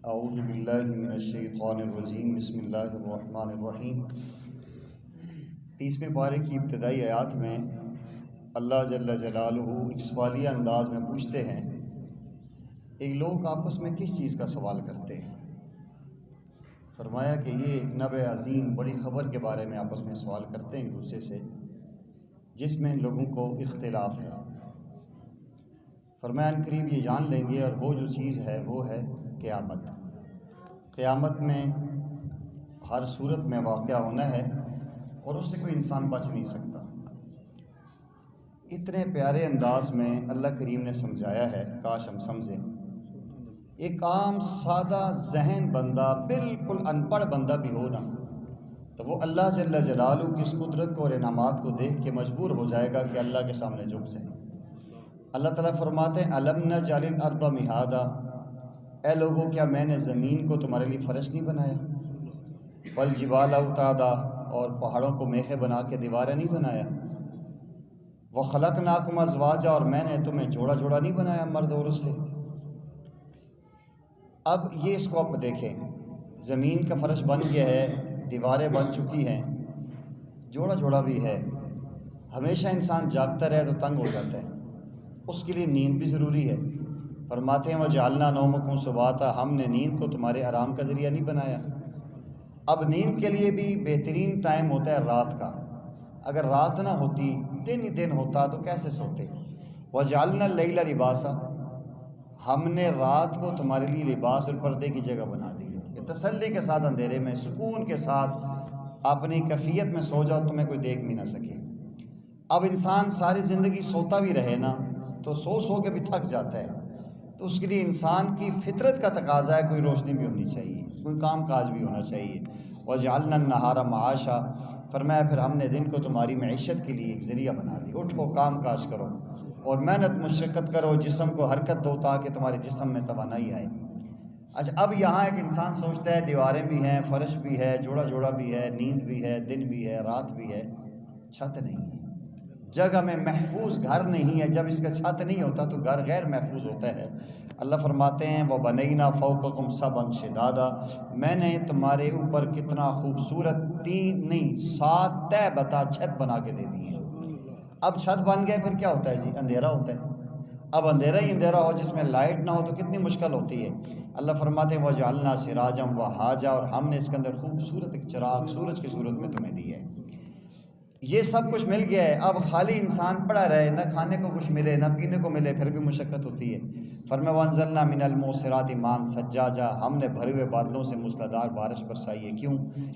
اعوذ باللہ من الشیطان الرجیم بسم اللہ الرحمن الرحیم۔ 30ویں پارے کی ابتدائی آیات میں اللہ جل جلالہ ایک سوالیہ انداز میں پوچھتے ہیں ایک لوگ آپس میں کس چیز کا سوال کرتے ہیں۔ فرمایا کہ یہ ایک نبع عظیم بڑی خبر کے بارے میں آپس میں سوال کرتے ہیں ایک دوسرے سے، جس میں لوگوں کو اختلاف ہے۔ فرمایا ان قریب یہ جان لیں گے، اور وہ جو چیز ہے وہ ہے قیامت۔ قیامت میں ہر صورت میں واقعہ ہونا ہے اور اس سے کوئی انسان بچ نہیں سکتا۔ اتنے پیارے انداز میں اللہ کریم نے سمجھایا ہے، کاش ہم سمجھیں۔ ایک عام سادہ ذہن بندہ، بالکل ان پڑھ بندہ بھی ہو نا، تو وہ اللہ جل جلالہ کی اس قدرت کو اور انعامات کو دیکھ کے مجبور ہو جائے گا کہ اللہ کے سامنے جھک جائے۔ اللہ تعالیٰ فرماتے ہیں الم نجعل الارض مہادا، اے لوگوں کیا میں نے زمین کو تمہارے لیے فرش نہیں بنایا؟ والجبال اوتادا، اور پہاڑوں کو میخیں بنا کے دیواریں نہیں بنایا؟ وخلقناکم ازواجا، اور میں نے تمہیں جوڑا جوڑا نہیں بنایا مرد اور عورت سے؟ اب یہ اس کو آپ دیکھیں، زمین کا فرش بن گیا ہے، دیواریں بن چکی ہیں، جوڑا جوڑا بھی ہے۔ ہمیشہ انسان جاگتا رہے تو تنگ ہو جاتا ہے، اس کے لیے نیند بھی ضروری ہے۔ فرماتے ہیں وجعلنا نومکم سباتا، ہم نے نیند کو تمہارے آرام کا ذریعہ نہیں بنایا۔ اب نیند کے لیے بھی بہترین ٹائم ہوتا ہے رات کا۔ اگر رات نہ ہوتی، دن ہی دن ہوتا تو کیسے سوتے؟ وجعلنا اللیل لباسا، ہم نے رات کو تمہارے لیے لباس اور پردے کی جگہ بنا دی ہے کہ تسلی کے ساتھ اندھیرے میں سکون کے ساتھ اپنی کیفیت میں سو جاؤ، تمہیں کوئی دیکھ بھی نہ سکے۔ اب انسان ساری زندگی سوتا بھی رہے نا تو سو سو کے بھی تھک جاتا ہے، تو اس کے لیے انسان کی فطرت کا تقاضا ہے کوئی روشنی بھی ہونی چاہیے، کوئی کام کاج بھی ہونا چاہیے۔ وجعلنا النہار معاشا، فرمایا پھر ہم نے دن کو تمہاری معیشت کے لیے ایک ذریعہ بنا دی۔ اٹھو، کام کاج کرو اور محنت مشقت کرو، جسم کو حرکت دو تاکہ تمہارے جسم میں توانائی آئے۔ اچھا، اب یہاں ایک انسان سوچتا ہے دیواریں بھی ہیں، فرش بھی ہے، جوڑا جوڑا بھی ہے، نیند بھی ہے، دن بھی ہے، رات بھی ہے، چھت نہیں ہے، جگہ میں محفوظ گھر نہیں ہے۔ جب اس کا چھت نہیں ہوتا تو گھر غیر محفوظ ہوتا ہے۔ اللہ فرماتے ہیں وَبَنَيْنَا فَوْقَكُمْ سَبْعًا شِدَادًا، میں نے تمہارے اوپر کتنا خوبصورت 7 تہ بتا چھت بنا کے دے دی ہے۔ اب چھت بن گئے پھر کیا ہوتا ہے جی؟ اندھیرا ہوتا ہے۔ اب اندھیرا ہی اندھیرا ہو، جس میں لائٹ نہ ہو تو کتنی مشکل ہوتی ہے۔ اللہ فرماتے ہیں وَجَعَلْنَا سِرَاجًا وَهَاجًا، اور ہم نے اس کے اندر خوبصورت ایک چراغ سورج کی صورت میں تمہیں دی ہے۔ یہ سب کچھ مل گیا ہے، اب خالی انسان پڑا رہے، نہ کھانے کو کچھ ملے نہ پینے کو ملے، پھر بھی مشقت ہوتی ہے۔ فرمایا وَأَنزَلْنَا مِنَ الْمُعْصِرَاتِ مَاءً ثَجَّاجًا، ہم نے بھرے ہوئے بادلوں سے موسلادھار بارش برسائی ہے۔ کیوں؟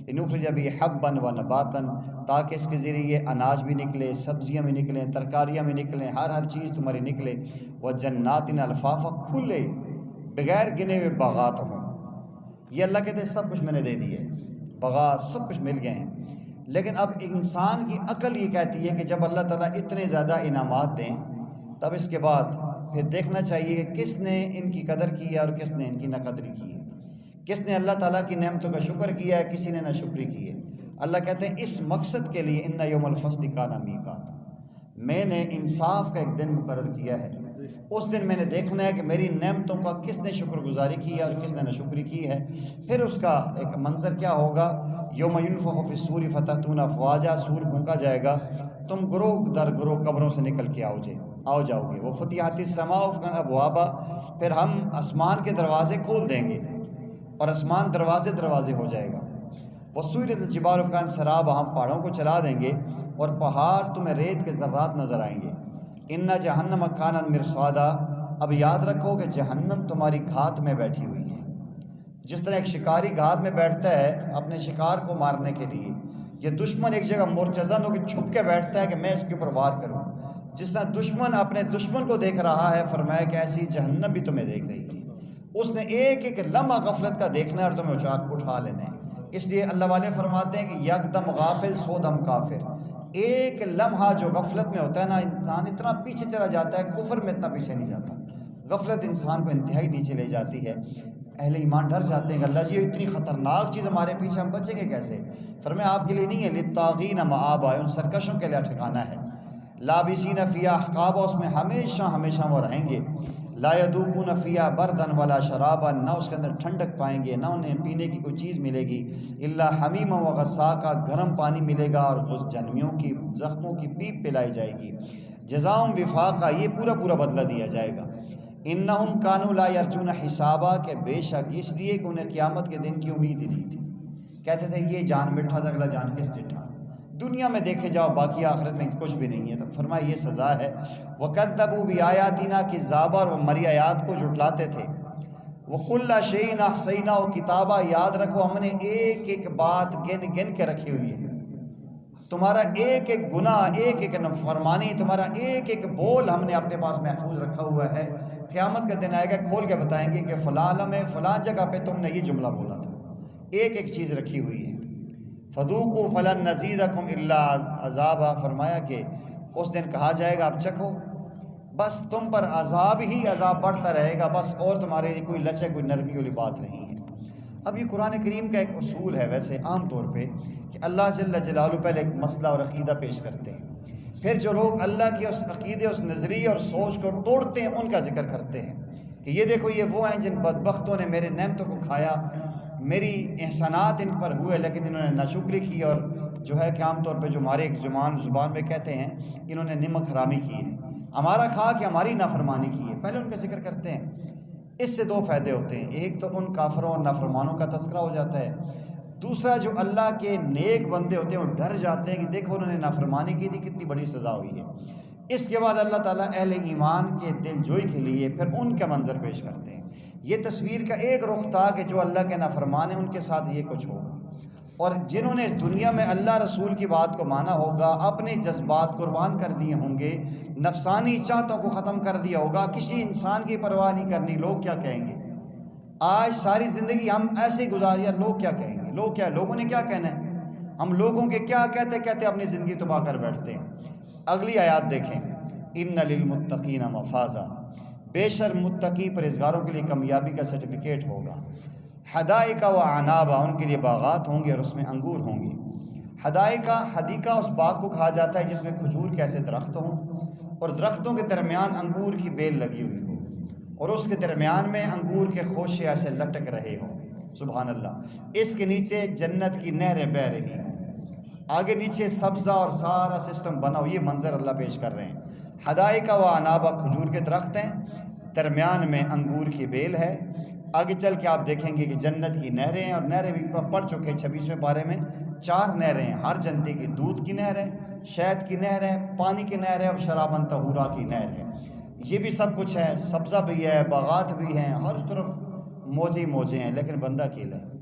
لِنُخْرِجَ بِهِ حَبًّا وَنَبَاتًا، تاکہ اس کے ذریعے اناج بھی نکلے، سبزیاں بھی نکلیں، ترکاریاں بھی نکلیں، ہر چیز تمہاری نکلے۔ وَجَنَّاتٍ الْفَافًا، کھلے بغیر گنے ہوئے باغات ہوں۔ یہ اللہ کہتے ہیں سب کچھ میں نے دے دی ہے، باغات سب کچھ مل گئے ہیں۔ لیکن اب انسان کی عقل یہ کہتی ہے کہ جب اللہ تعالیٰ اتنے زیادہ انعامات دیں تب اس کے بعد پھر دیکھنا چاہیے کہ کس نے ان کی قدر کی ہے اور کس نے ان کی ناقدری کی ہے، کس نے اللہ تعالیٰ کی نعمتوں کا شکر کیا ہے، کسی نے ناشکری کی ہے۔ اللہ کہتے ہیں اس مقصد کے لیے ان یوم الفصل کان میقاتا، میں نے انصاف کا ایک دن مقرر کیا ہے۔ اس دن میں نے دیکھنا ہے کہ میری نعمتوں کا کس نے شکر گزاری کی ہے اور کس نے ناشکری کی ہے۔ پھر اس کا ایک منظر کیا ہوگا؟ یوم ینفخ فی الصور فتأتون افواجا، سور پھونکا جائے گا، تم گروہ در گروہ قبروں سے نکل کے آؤ جاؤ گے۔ وفتحت السماء ابوابا، پھر ہم آسمان کے دروازے کھول دیں گے اور آسمان دروازے ہو جائے گا۔ وسیرت الجبال فکانت سرابا، ہم پہاڑوں کو چلا دیں گے اور پہاڑ تمہیں ریت کے ذرات نظر آئیں گے۔ ان جہنم کانت مرصادا، اب یاد رکھو کہ جہنم تمہاری گھات میں بیٹھی ہوئی ہے۔ جس طرح ایک شکاری گھات میں بیٹھتا ہے اپنے شکار کو مارنے کے لیے، یہ دشمن ایک جگہ مرتضن ہو کے چھپ کے بیٹھتا ہے کہ میں اس کے اوپر وار کروں۔ جس طرح دشمن اپنے دشمن کو دیکھ رہا ہے، فرمایا کہ ایسی جہنم بھی تمہیں دیکھ رہی ہے۔ اس نے ایک ایک لمحہ غفلت کا دیکھنا ہے اور تمہیں اٹھا لینا ہے۔ اس لیے اللہ والے فرماتے ہیں کہ یکدم غافل سو دم کافر، ایک لمحہ جو غفلت میں ہوتا ہے نا، انسان اتنا پیچھے چلا جاتا ہے، کفر میں اتنا پیچھے نہیں جاتا۔ غفلت انسان کو انتہائی نیچے لے جاتی ہے۔ اہل ایمان ڈر جاتے ہیں کہ اللہ جی یہ اتنی خطرناک چیز ہمارے پیچھے، ہم بچیں گے کیسے؟ فرمایا آپ کے لیے نہیں ہے، للطاغین مآبا، ان سرکشوں کے لیے ٹھکانہ ہے۔ لابسین فیہا احقابا، اس میں ہمیشہ وہ رہیں گے۔ لا یذوقون فیہا بردن ولا شرابا، نہ اس کے اندر ٹھنڈک پائیں گے، نہ انہیں پینے کی کوئی چیز ملے گی، الا حمیما وغساقا، گرم پانی ملے گا اور جہنمیوں کی زخموں کی پیپ پلائی جائے گی، جزاؤں وفاقا، یہ پورا پورا بدلہ دیا جائے گا۔ انہم کانوا لا یرجون حسابا، کہ بے شک اس لیے کہ انہیں قیامت کے دن کی امید ہی نہیں تھی، کہتے تھے یہ جان مٹھا تھا، اگلا جان کس ڈٹھا، دنیا میں دیکھے جاؤ باقی آخرت میں کچھ بھی نہیں ہے۔ تو فرمایا یہ سزا ہے۔ وَكَذَّبُوا بِآيَاتِنَا، کذابہ اور ہماری آیات کو جھٹلاتے تھے۔ وَكُلَّ شَيْءٍ أَحْصَيْنَاهُ کتابہ، یاد رکھو ہم نے ایک ایک بات گن گن کے رکھی ہوئی ہے، تمہارا ایک ایک گناہ، ایک ایک نافرمانی، تمہارا ایک ایک بول ہم نے اپنے پاس محفوظ رکھا ہوا ہے۔ قیامت کا دن آئے گا، کھول کے بتائیں گے کہ فلاں عالم میں فلاں جگہ پہ تم نے یہ جملہ بولا تھا، ایک ایک چیز رکھی ہوئی ہے۔ فذوقوا فلن نزیدکم الا عذابا، فرمایا کہ اس دن کہا جائے گا اب چکھو، بس تم پر عذاب ہی عذاب بڑھتا رہے گا، بس اور تمہارے لیے کوئی لچک کوئی نرمی والی بات نہیں ہے۔ اب یہ قرآن کریم کا ایک اصول ہے ویسے عام طور پہ کہ اللہ جل جلالہ پہلے ایک مسئلہ اور عقیدہ پیش کرتے ہیں، پھر جو لوگ اللہ کے اس عقیدے، اس نظریے اور سوچ کو توڑتے ہیں ان کا ذکر کرتے ہیں کہ یہ دیکھو یہ وہ ہیں جن بدبختوں نے میرے نعمتوں کو کھایا، میری احسانات ان پر ہوئے لیکن انہوں نے ناشکری کی، اور جو ہے کہ عام طور پہ جو ہمارے ایک زبان میں کہتے ہیں انہوں نے نمک حرامی کی ہے، ہمارا کھا کہ ہماری نافرمانی کی ہے، پہلے ان کا ذکر کرتے ہیں۔ اس سے دو فائدے ہوتے ہیں، ایک تو ان کافروں اور نافرمانوں کا تذکرہ ہو جاتا ہے، دوسرا جو اللہ کے نیک بندے ہوتے ہیں وہ ڈر جاتے ہیں کہ دیکھو انہوں نے نافرمانی کی تھی، کتنی بڑی سزا ہوئی ہے۔ اس کے بعد اللہ تعالیٰ اہل ایمان کے دل جوئی کے لیے پھر ان کا منظر پیش کرتے ہیں۔ یہ تصویر کا ایک رخ تھا کہ جو اللہ کے نافرمان ہیں ان کے ساتھ یہ کچھ ہوگا، اور جنہوں نے اس دنیا میں اللہ رسول کی بات کو مانا ہوگا، اپنے جذبات قربان کر دیے ہوں گے، نفسانی چاہتوں کو ختم کر دیا ہوگا، کسی انسان کی پرواہ نہیں کرنی، لوگ کیا کہیں گے، آج ساری زندگی ہم ایسے گزاریا، لوگ کیا کہیں گے، لوگوں نے کیا کہنا ہے، ہم لوگوں کے کیا کہتے کہتے اپنی زندگی تباہ کر بیٹھتے ہیں۔ اگلی آیات دیکھیں، ان للمتقین مفازا، بے شر متقی پرہیزگاروں کے لیے کامیابی کا سرٹیفکیٹ ہوگا۔ حدائق و عنابا، ان کے لیے باغات ہوں گے اور اس میں انگور ہوں گے۔ حدیقہ اس باغ کو کہا جاتا ہے جس میں کھجور کے ایسے درخت ہوں اور درختوں کے درمیان انگور کی بیل لگی ہوئی ہو اور اس کے درمیان میں انگور کے خوشے ایسے لٹک رہے ہوں، سبحان اللہ، اس کے نیچے جنت کی نہریں بہہ رہی ہوں، آگے نیچے سبزہ اور سارا سسٹم بنا ہو، یہ منظر اللہ پیش کر رہے ہیں۔ حدائق و عنابا، کھجور کے درخت ہیں، درمیان میں انگور کی بیل ہے، آگے چل کے آپ دیکھیں گے کہ جنت کی نہریں ہیں، اور نہریں بھی پڑھ چکے 26ویں پارے میں، 4 نہریں ہیں، ہر جنتی کی، دودھ کی نہر ہے، شہد کی نہر ہے، پانی کی نہر ہے اور شراباً طہورا کی نہر ہے۔ یہ بھی سب کچھ ہے، سبزہ بھی ہے، باغات بھی ہیں، ہر طرف موجے ہیں، لیکن بندہ اکیلا ہے۔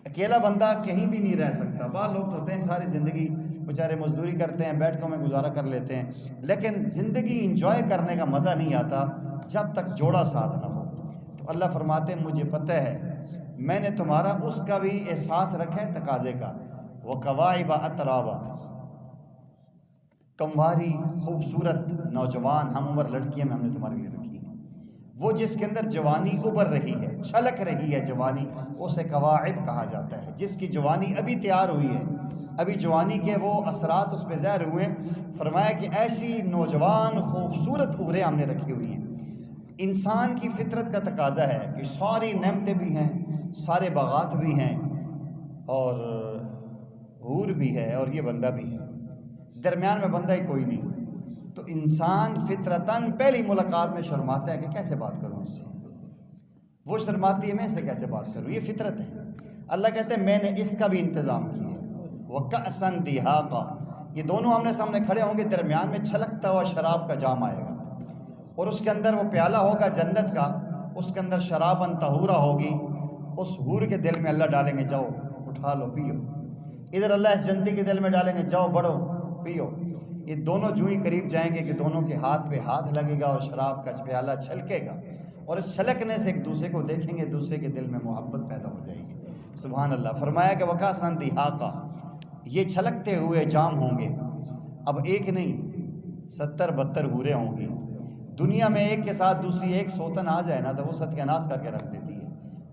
اکیلا بندہ کہیں بھی نہیں رہ سکتا۔ بعض لوگ تو ہوتے ہیں ساری زندگی بیچارے مزدوری کرتے ہیں، بیٹھکوں میں گزارا کر لیتے ہیں، لیکن زندگی انجوائے کرنے کا مزہ نہیں آتا جب تک جوڑا ساتھ نہ ہو۔ تو اللہ فرماتے ہیں مجھے پتہ ہے، میں نے تمہارا اس کا بھی احساس رکھا ہے تقاضے کا۔ وَكَوَاعِبَ أَتْرَابًا، کمواری خوبصورت نوجوان ہم عمر لڑکیاں میں ہم نے تمہارے لیے رکھی ہیں، وہ جس کے اندر جوانی ابھر رہی ہے، چھلک رہی ہے جوانی، اسے کواعب کہا جاتا ہے، جس کی جوانی ابھی تیار ہوئی ہے، ابھی جوانی کے وہ اثرات اس پہ ظاہر ہوئے ہیں۔ فرمایا کہ ایسی نوجوان خوبصورت عمریں ہم نے رکھی ہوئی ہیں۔ انسان کی فطرت کا تقاضا ہے کہ ساری نعمتیں بھی ہیں، سارے باغات بھی ہیں اور حور بھی ہے اور یہ بندہ بھی ہے، درمیان میں بندہ ہی کوئی نہیں۔ تو انسان فطرتاً پہلی ملاقات میں شرماتا ہے کہ کیسے بات کروں اس سے، وہ شرماتی ہے میں اس سے کیسے بات کروں، یہ فطرت ہے۔ اللہ کہتے ہیں میں نے اس کا بھی انتظام کیا ہے۔ وَكَأْسًا دِهَاقًا، یہ دونوں آمنے سامنے کھڑے ہوں گے، درمیان میں چھلکتا ہوا شراب کا جام آئے گا اور اس کے اندر وہ پیالہ ہوگا جنت کا، اس کے اندر شراباً طہورا ہوگی، اس حور کے دل میں اللہ ڈالیں گے جاؤ اٹھا لو پیو، ادھر اللہ اس جنتی کے دل میں ڈالیں گے جاؤ بڑھو پیو۔ یہ دونوں جو ہی قریب جائیں گے کہ دونوں کے ہاتھ پہ ہاتھ لگے گا اور شراب کا پیالہ چھلکے گا، اور اس چھلکنے سے ایک دوسرے کو دیکھیں گے، دوسرے کے دل میں محبت پیدا ہو جائے گی، سبحان اللہ۔ فرمایا کہ وَكَأْسًا دِهَاقًا، یہ چھلکتے ہوئے جام ہوں گے، اب ایک نہیں 70-72 حوریں ہوں گی۔ دنیا میں ایک کے ساتھ دوسری ایک سوتن آ جائے نا تو وہ ستیہ ناش کر کے رکھ دیتی ہے،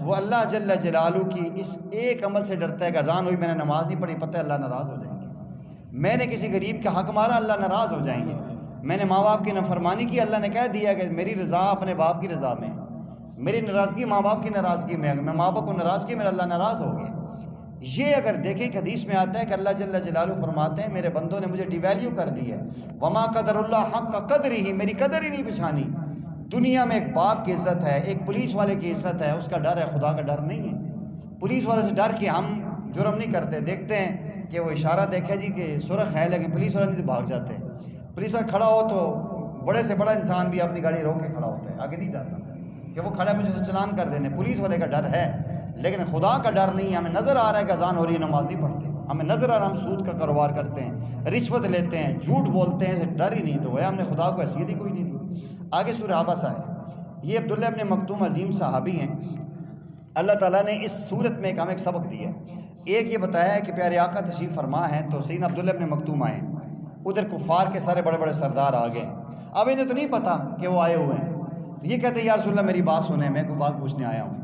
وہ اللہ جل جلالہ کی اس ایک عمل سے ڈرتا ہے کہ اذان ہوئی میں نے نماز نہیں پڑھی، پتہ ہے اللہ ناراض ہو جائیں گے، میں نے کسی غریب کا حق مارا اللہ ناراض ہو جائیں گے، میں نے ماں باپ کی نافرمانی کی اللہ نے کہہ دیا کہ میری رضا اپنے باپ کی رضا میں، میری ناراضگی ماں باپ کی ناراضگی میں، میں ماں باپ کو ناراض کی میرا اللہ ناراض ہو گیا۔ یہ اگر دیکھیں کہ حدیث میں آتا ہے کہ اللہ جل جلالہ فرماتے ہیں میرے بندوں نے مجھے ڈی ویلیو کر دی ہے، وما قدر اللہ حق کا قدر ہی، میری قدر ہی نہیں پہچانی۔ دنیا میں ایک باپ کی عزت ہے، ایک پولیس والے کی عزت ہے، اس کا ڈر ہے، خدا کا ڈر نہیں ہے۔ پولیس والے سے ڈر کے ہم جرم نہیں کرتے، دیکھتے ہیں کہ وہ اشارہ دیکھے جی کہ سرخ ہے لیکن پولیس والے نہیں بھاگ جاتے ہیں۔ پولیس والا کھڑا ہو تو بڑے سے بڑا انسان بھی اپنی گاڑی روک کے کھڑا ہوتا ہے، آگے نہیں جاتا کہ وہ کھڑا مجھے چلان کر دینے۔ پولیس والے کا ڈر ہے لیکن خدا کا ڈر نہیں ہے۔ ہمیں نظر آ رہا ہے کہ اذان ہو رہی ہے نماز نہیں پڑھتے، ہمیں نظر آ رہا ہے ہم سود کا کاروبار کرتے ہیں، رشوت لیتے ہیں، جھوٹ بولتے ہیں، ڈر ہی نہیں تو ہے، ہم نے خدا کو حیثیت ہی کوئی نہیں دی۔ آگے سورہ عبسہ ہے، یہ عبداللہ ابن مکتوم عظیم صحابی ہیں، اللہ تعالیٰ نے اس صورت میں ہمیں ایک سبق دیا ہے۔ ایک یہ بتایا ہے کہ پیارے آقا تشریف فرما ہیں تو سیدنا عبداللہ ابن مکتوم آئے، ادھر کفار کے سارے بڑے بڑے سردار آ گئے، اب انہیں تو نہیں پتا کہ وہ آئے ہوئے ہیں، یہ کہتے ہیں یا رسول اللہ میری بات سنیں، میں کوئی بات پوچھنے آیا ہوں۔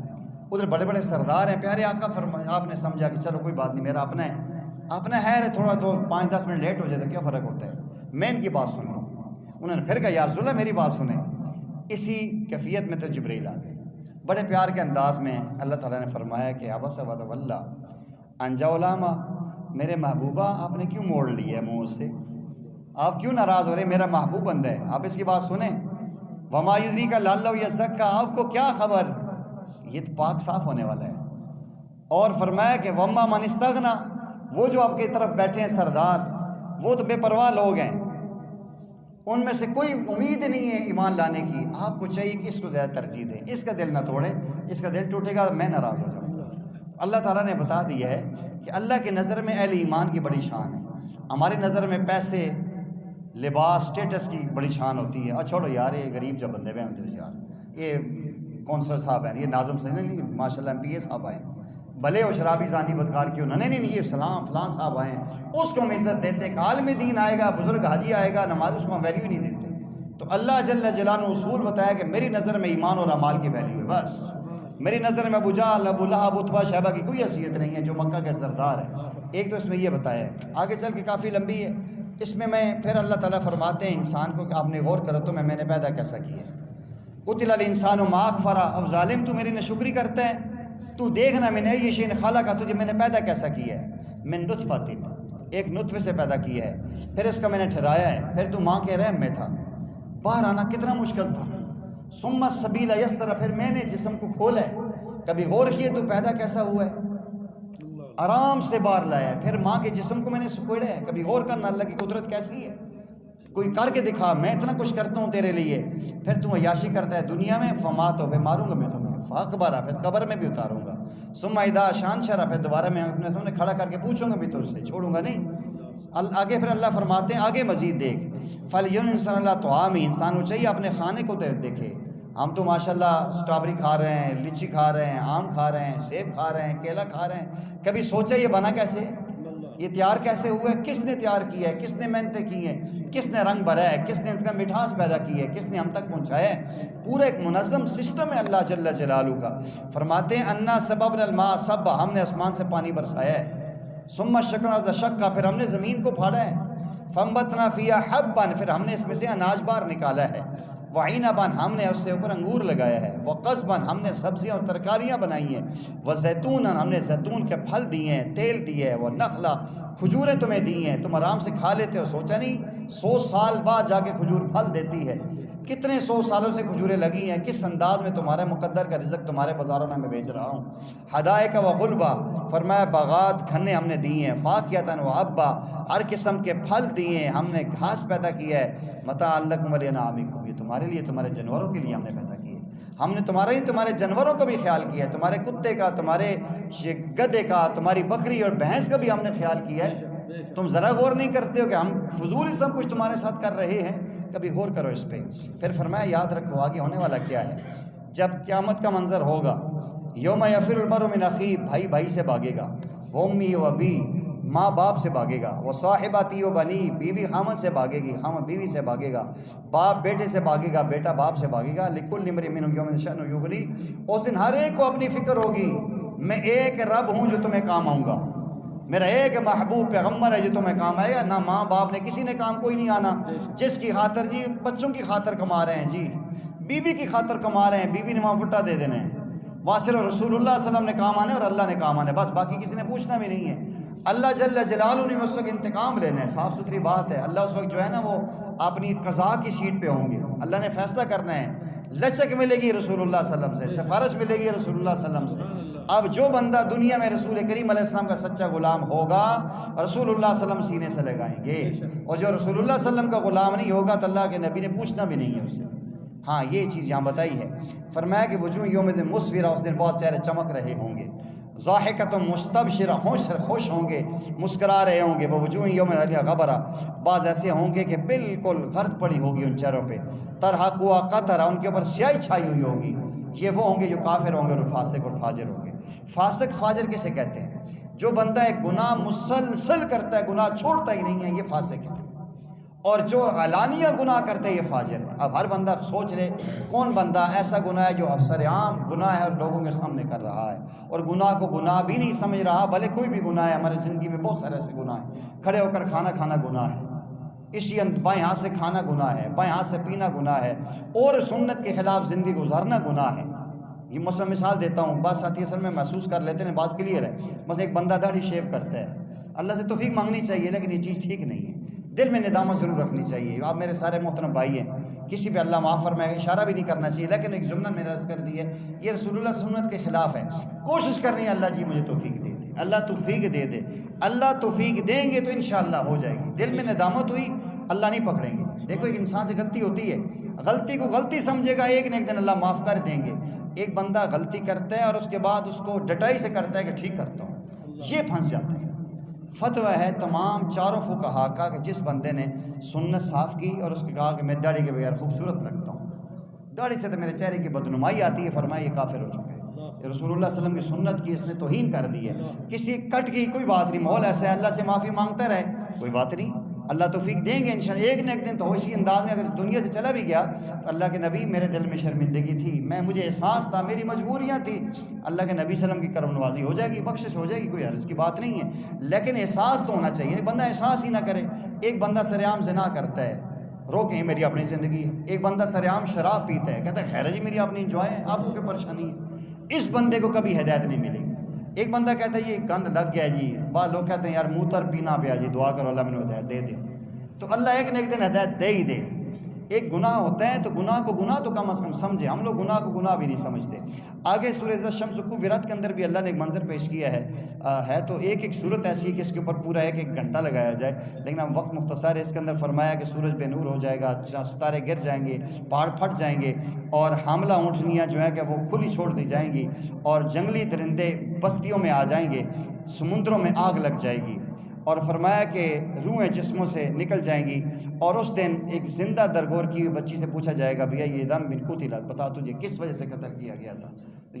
ادھر بڑے بڑے سردار ہیں، پیارے آقا آپ نے سمجھا کہ چلو کوئی بات نہیں، میرا اپنا ہے، تھوڑا 5-10 منٹ لیٹ ہو جائے تو کیا فرق ہوتا ہے، میں ان کی بات سن لوں۔ انہوں نے پھر کہا یا رسول اللہ میری بات سنیں۔ اسی کیفیت میں تو جبرائیل آ گئے، بڑے پیار کے انداز میں اللہ تعالیٰ نے فرمایا کہ عبس وتولی ان جاء الأعمى، میرے محبوبہ آپ نے کیوں موڑ لی ہے منہ سے، آپ کیوں ناراض ہو رہے، میرا محبوب بندہ ہے، آپ اس کی بات سنیں۔ وما یدریک لعلہ یزکیٰ، آپ کو کیا خبر یہ تو پاک صاف ہونے والا ہے۔ اور فرمایا کہ وما من استغنی، وہ جو آپ کی طرف بیٹھے ہیں سردار وہ تو بے پرواہ لوگ ہیں، ان میں سے کوئی امید نہیں ہے ایمان لانے کی، آپ کو چاہیے کہ اس کو زیادہ ترجیح دیں، اس کا دل نہ توڑیں، اس کا دل ٹوٹے گا میں ناراض ہو جاؤں گا۔ اللہ تعالیٰ نے بتا دیا ہے کہ اللہ کی نظر میں اہل ایمان کی بڑی شان ہے، ہماری نظر میں پیسے، لباس، سٹیٹس کی بڑی شان ہوتی ہے۔ چھوڑو یار یہ غریب جو بندے ہیں یار، یہ کونسلر صاحب ہیں، یہ ناظم سے نہیں، ماشاء اللہ MP صاحب آئے، بھلے وہ شرابی زانی بدکار کیوں نہ، نہیں یہ فلان صاحب آئے ہیں، اس کو ہم عزت دیتے ہیں۔ عالم دین آئے گا، بزرگ حاجی آئے گا، نماز اس کو ہم ویلیو نہیں دیتے۔ تو اللہ جل جلالہ اصول بتایا کہ میری نظر میں ایمان اور اعمال کی ویلیو ہے، بس میری نظر میں ابو جہل، ابو لہب، عتبہ، شیبہ کی کوئی حیثیت نہیں ہے جو مکہ کے سردار ہیں۔ ایک تو اس میں یہ بتایا ہے، آگے چل کے کافی لمبی ہے، اس میں پھر اللہ تعالیٰ فرماتے ہیں انسان کو کہ آپ نے غور کرو تو میں نے پیدا کیسا کیا ہے۔ قتل الانسان ما اکفرہ، اب ظالم تو میری ناشکری کرتا ہے، تو دیکھنا من ای شیء خلقہ، تجھے میں نے پیدا کیسا کیا ہے، من نطفۃ، ایک نطفے سے پیدا کیا ہے، پھر اس کا میں نے ٹھہرایا ہے، پھر تو ماں کے رحم میں تھا، باہر آنا کتنا مشکل تھا، ثم السبیل یسر، پھر میں نے جسم کو کھولا ہے، کبھی غور کیے تو پیدا کیسا ہوا ہے، آرام سے باہر لایا ہے، پھر ماں کے جسم کو میں نے سکوڑا ہے، کبھی غور کرنا اللہ کی قدرت کیسی ہے، کوئی کر کے دکھا، میں اتنا کچھ کرتا ہوں تیرے لیے، پھر تم عیاشی کرتا ہے دنیا میں، فمات ہو، پھر ماروں گا میں تمہیں، فاقبرہ، پھر قبر میں بھی اتاروں گا، ثم اذا شان شرح، پھر دوبارہ میں اپنے سامنے کھڑا کر کے پوچھوں گا بھی تو اس سے چھوڑوں گا نہیں۔ آگے پھر اللہ فرماتے ہیں، آگے مزید دیکھ، فَلْيُنْصَرْ اللَّهُ طَعَامِهِ، انسان کو چاہیے اپنے کھانے کو دیکھے، ہم تو ماشاءاللہ سٹرابری کھا رہے ہیں، لیچی کھا رہے ہیں، آم کھا رہے ہیں، سیب کھا رہے ہیں، کیلا کھا رہے ہیں، کبھی سوچا یہ بنا کیسے ہے، یہ تیار کیسے ہوا ہے، کس نے تیار کیا ہے، کس نے محنتیں کی ہیں، کس نے رنگ بھرا ہے، کس نے اس کا مٹھاس پیدا کی ہے، کس نے ہم تک پہنچایا ہے، پورا ایک منظم سسٹم ہے اللہ جل جلالہ کا۔ فرماتے ہیں انا سببنا الماء صبا، ہم نے آسمان سے پانی برسایا ہے، ثم شققنا الارض شقا، پھر ہم نے زمین کو پھاڑا ہے، فانبتنا فیہا حبا، پھر ہم نے اس میں سے اناج باہر نکالا ہے، وعنبا، ہم نے اس سے اوپر انگور لگایا ہے، وقضبا، ہم نے سبزیاں اور ترکاریاں بنائی ہیں، وزیتونا، ہم نے زیتون کے پھل دیے ہیں، تیل دیے ہیں، ونخلا، کھجوریں تمہیں دی ہیں، تم آرام سے کھا لیتے ہو، سوچا نہیں 100 سال بعد جا کے کھجور پھل دیتی ہے، کتنے 100 سالوں سے کھجوریں لگی ہیں، کس انداز میں تمہارے مقدر کا رزق تمہارے بازاروں میں بھیج رہا ہوں، حدائق و غلبا، فرمایا باغات کھنے ہم نے دیے ہیں، فاکہۃ و ابا، ہر قسم کے پھل دیے ہیں، ہم نے گھاس پیدا کیا ہے، متاع لکم ولانعامکم، یہ تمہارے لیے، تمہارے جانوروں کے لیے ہم نے پیدا کیے، ہم نے تمہارے جانوروں کا بھی خیال کیا ہے، تمہارے کتے کا، تمہارے گدھے کا، تمہاری بکری اور بھینس کا بھی ہم نے خیال کیا ہے، تم ذرا غور نہیں کرتے ہو کہ ہم فضول ہی سب کچھ تمہارے ساتھ کر رہے ہیں، کبھی غور کرو اس پہ۔ پھر فرمایا یاد رکھو آگے ہونے والا کیا ہے، جب قیامت کا منظر ہوگا، یوم یفر المرء من اخیہ، بھائی بھائی سے بھاگے گا، امی و ابی، ماں باپ سے بھاگے گا، وہ صاحباتی و بنی، بیوی خامن سے بھاگے گی، خامن بیوی سے بھاگے گا، باپ بیٹے سے بھاگے گا، بیٹا باپ سے بھاگے گا، لکل امرئ منہم یومئذ شأن یغنی، اس دن ہر ایک کو اپنی فکر ہوگی، میں ایک رب ہوں جو تمہیں کام آؤں گا، میرا ایک محبوب پیغمبر ہے جو تمہیں کام آئے گا، نہ ماں باپ نے کسی نے کام کوئی نہیں آنا، جس کی خاطر جی بچوں کی خاطر کما رہے ہیں، جی بیوی کی خاطر کما رہے ہیں، بیوی نے وہاں پھٹا دے دینا ہے، وہاں صرف رسول اللہ صلی اللہ علیہ وسلم نے کام آنا ہے اور اللہ نے کام آنا ہے، بس باقی کسی نے پوچھنا بھی نہیں ہے۔ اللہ جل جلالہ نے اس وقت انتقام لینا ہے، صاف ستھری بات ہے، اللہ اس وقت جو ہے نا وہ اپنی قضا کی سیٹ پہ ہوں گے، اللہ نے فیصلہ کرنا ہے، لچک ملے گی رسول اللہ صلی اللہ علیہ وسلم سے، سفارش ملے گی رسول اللہ صلی اللہ علیہ وسلم سے۔ اب جو بندہ دنیا میں رسول کریم علیہ السلام کا سچا غلام ہوگا، رسول اللہ صلی اللہ علیہ وسلم سینے سے لگائیں گے، اور جو رسول اللہ صلی اللہ علیہ وسلم کا غلام نہیں ہوگا تو اللہ کے نبی نے پوچھنا بھی نہیں ہے اس سے۔ ہاں یہ چیز یہاں بتائی ہے، فرمایا کہ وجوہ یومئذ مسفرہ، اس دن بہت چہرے چمک رہے ہوں گے، ضاحکۃ مستبشرہ، خوش ہوں گے، مسکرا رہے ہوں گے، وہ وجوہ یومئذ علیہا غبرہ، بعض ایسے ہوں گے کہ بالکل غرق پڑی ہوگی ان چہروں پہ، ترہقھا قطرہ، ان کے اوپر سیاہی چھائی ہوئی ہوگی، یہ وہ ہوں گے جو کافر ہوں گے اور فاسق اور فاجر ہوں گے۔ فاسق فاجر کسے کہتے ہیں؟ جو بندہ ایک گناہ مسلسل کرتا ہے، گناہ چھوڑتا ہی نہیں ہے، یہ فاسق ہے، اور جو علانیہ گناہ کرتے ہیں یہ فاجر ہے۔ اب ہر بندہ سوچ لے کون بندہ ایسا گناہ ہے جو سر عام گناہ ہے اور لوگوں کے سامنے کر رہا ہے، اور گناہ کو گناہ بھی نہیں سمجھ رہا، بھلے کوئی بھی گناہ ہے، ہمارے زندگی میں بہت سارے ایسے گناہ ہیں، کھڑے ہو کر کھانا کھانا گناہ ہے، اسی بائیں ہاتھ سے کھانا گناہ ہے، بائیں ہاتھ سے پینا گناہ ہے، اور سنت کے خلاف زندگی گزارنا گناہ ہے۔ یہ مثلا مثال دیتا ہوں، بات ساتھی اصل میں محسوس کر لیتے ہیں، بات کلیئر ہے۔ مثلا ایک بندہ داڑھی شیو کرتا ہے، اللہ سے توفیق مانگنی چاہیے، لیکن یہ چیز ٹھیک نہیں ہے، دل میں ندامت ضرور رکھنی چاہیے۔ آپ میرے سارے محترم بھائی ہیں، کسی پہ اللہ معاف فرمائے، اشارہ بھی نہیں کرنا چاہیے، لیکن ایک ضمن میں نے عرض کر دی ہے، یہ رسول اللہ سنت کے خلاف ہے، کوشش کرنی ہے اللہ جی مجھے توفیق دے دے، اللہ توفیق دے دے، اللہ توفیق دیں گے تو انشاءاللہ ہو جائے گی۔ دل میں ندامت ہوئی، اللہ نہیں پکڑیں گے۔ دیکھو ایک انسان سے غلطی ہوتی ہے، غلطی کو غلطی سمجھے گا، ایک نہ ایک دن اللہ معاف کر دیں گے۔ ایک بندہ غلطی کرتا ہے اور اس کے بعد اس کو ڈٹائی سے کرتا ہے کہ ٹھیک کرتا ہوں، یہ پھنس جاتا ہے۔ فتویٰ ہے تمام چاروں فقہا کا کہ جس بندے نے سنت صاف کی اور اس نے کہا کہ میں داڑھی کے بغیر خوبصورت لگتا ہوں، داڑھی سے تو میرے چہرے کی بدنمائی آتی ہے، فرمایا یہ کافر ہو چکا ہے، رسول اللہ صلی اللہ علیہ وسلم کی سنت کی اس نے توہین کر دی ہے۔ کسی کٹ کی کوئی بات نہیں، ماحول ایسا ہے، اللہ سے معافی مانگتا رہے، کوئی بات نہیں، اللہ توفیق دیں گے انشاءاللہ، ایک نہ ایک دن تو اسی انداز میں اگر دنیا سے چلا بھی گیا تو اللہ کے نبی میرے دل میں شرمندگی تھی، مجھے احساس تھا، میری مجبوریاں تھی، اللہ کے نبی صلی اللہ علیہ وسلم کی کرم نوازی ہو جائے گی، بخشش ہو جائے گی، کوئی حرج کی بات نہیں ہے، لیکن احساس تو ہونا چاہیے، بندہ احساس ہی نہ کرے۔ ایک بندہ سرعام زنا کرتا ہے، روکیں میری اپنی زندگی ہے، ایک بندہ سرعام شراب پیتا ہے، کہتا ہے خیر جی میری اپنی انجوائے ہے، آپ کو کوئی پریشانی ہے، اس بندے کو کبھی ہدایت نہیں ملے گی۔ ایک بندہ کہتا ہے یہ گند لگ گیا جی، بعض لوگ کہتے ہیں یار موتر پینا پیا جی، دعا کرو اللہ میں ہدایت دے دے، تو اللہ ایک نہ ایک دن ہدایت دے ہی دے۔ ایک گناہ ہوتا ہے تو گناہ کو گناہ تو کم از کم سمجھے، ہم لوگ گناہ کو گناہ بھی نہیں سمجھتے۔ آگے سورہ الشمس کوورت کے اندر بھی اللہ نے ایک منظر پیش کیا ہے تو ایک صورت ایسی ہے کہ اس کے اوپر پورا ایک گھنٹہ لگایا جائے، لیکن اب وقت مختصر ہے۔ اس کے اندر فرمایا کہ سورج بے نور ہو جائے گا، ستارے گر جائیں گے، پہاڑ پھٹ جائیں گے، اور حاملہ اونٹنیاں جو ہیں کہ وہ کھلی چھوڑ دی جائیں گی، اور جنگلی درندے بستیوں میں آ جائیں گے، سمندروں میں آگ لگ جائے گی، اور فرمایا کہ روحیں جسموں سے نکل جائیں گی، اور اس دن ایک زندہ درگور کی ہوئی بچی سے پوچھا جائے گا بھیا یہ دم بن قتلت، بتا تجھے کس وجہ سے قتل کیا گیا تھا،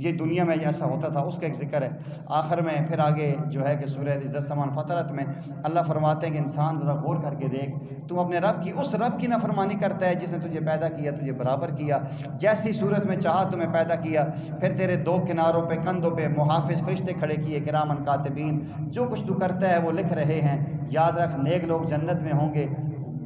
یہ دنیا میں ایسا ہوتا تھا، اس کا ایک ذکر ہے۔ آخر میں پھر آگے جو ہے کہ سورہ ذی السمان فطرت میں اللہ فرماتے ہیں کہ انسان ذرا غور کر کے دیکھ، تم اپنے رب کی اس رب کی نافرمانی کرتا ہے جس نے تجھے پیدا کیا، تجھے برابر کیا، جیسی صورت میں چاہا تمہیں پیدا کیا، پھر تیرے دو کناروں پہ کندھوں پہ محافظ فرشتے کھڑے کیے کرامن کاتبین، جو کچھ تو کرتا ہے وہ لکھ رہے ہیں۔ یاد رکھ نیک لوگ جنت میں ہوں گے،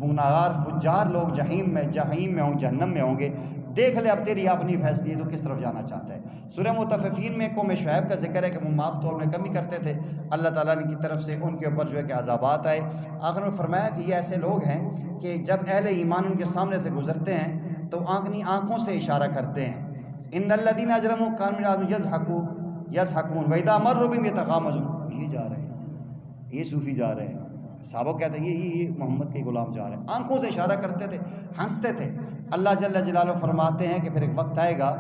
گناہگار فجار لوگ جہنم میں جہنم میں ہوں گے۔ دیکھ لے اب تیری اپنی فیصلے تو کس طرف جانا چاہتا ہے۔ سورہ مطففین میں قوم شعیب کا ذکر ہے کہ وہ ماپ تول میں کمی کرتے تھے، اللہ تعالیٰ کی طرف سے ان کے اوپر جو ہے کہ عذابات آئے۔ آخر میں فرمایا کہ یہ ایسے لوگ ہیں کہ جب اہل ایمان ان کے سامنے سے گزرتے ہیں تو آنکھوں سے اشارہ کرتے ہیں، ان الذین اجرموا کانوا یضحکون واذا مروا بہم یتغامزون، یہ جا رہے ہیں، یہ صوفی جا رہے ہیں، صحابہ کہتے ہیں یہ محمد کے غلام جا رہے ہیں، آنکھوں سے اشارہ کرتے تھے، ہنستے تھے۔ اللہ جل جلالہ فرماتے ہیں کہ پھر ایک وقت آئے گا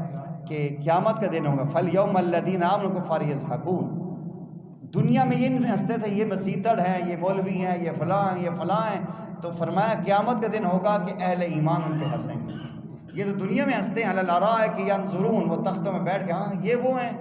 کہ قیامت کا دن ہوگا، فَالْيَوْمَ الَّذِينَ آمَنُوا الْكُفَّارُ يَضْحَكُونَ، دنیا میں یہ ہنستے تھے، یہ مسیتڑ ہیں، یہ مولوی ہیں، یہ فلاں ہیں، یہ فلاں ہیں، تو فرمایا قیامت کا دن ہوگا کہ اہل ایمان ان پہ ہنسیں گے۔ یہ تو دنیا میں ہنستے ہیں، عَلَى الْأَرَائِكِ يَنظُرُونَ، وہ تختوں میں بیٹھ کے، ہاں یہ وہ ہیں،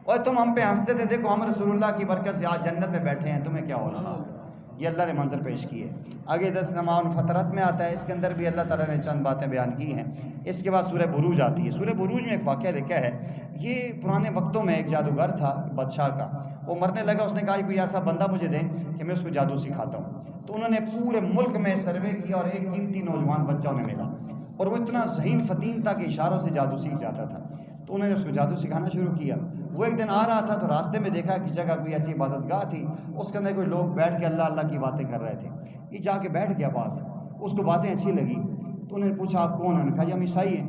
اور تم ہم پہ ہنستے تھے، دیکھو ہم رسول اللہ کی برکت سے آج جنت میں بیٹھے ہیں، تمہیں کیا ہو رہا ہے؟ یہ اللہ نے منظر پیش کی ہے۔ آگے 10 نماؤن فطرت میں آتا ہے، اس کے اندر بھی اللہ تعالیٰ نے چند باتیں بیان کی ہیں۔ اس کے بعد سورہ بروج آتی ہے۔ سورہ بروج میں ایک واقعہ لکھا ہے، یہ پرانے وقتوں میں ایک جادوگر تھا بادشاہ کا، وہ مرنے لگا، اس نے کہا کوئی ایسا بندہ مجھے دیں کہ میں اس کو جادو سکھاتا ہوں۔ تو انہوں نے پورے ملک میں سروے کیا اور ایک قیمتی نوجوان بچہ انہیں ملا، اور وہ اتنا ذہین فتیم تھا کہ اشاروں سے جادو سیکھ جاتا تھا۔ تو انہوں نے اس کو جادو سکھانا شروع کیا۔ وہ ایک دن آ رہا تھا تو راستے میں دیکھا کہ جگہ کوئی ایسی عبادت گاہ تھی، اس کے اندر کوئی لوگ بیٹھ کے اللہ اللہ کی باتیں کر رہے تھے۔ یہ جا کے بیٹھ گیا پاس، اس کو باتیں اچھی لگی تو انہوں نے پوچھا آپ کون ہیں؟ انہوں نے کہا جی ہم عیسائی ہیں،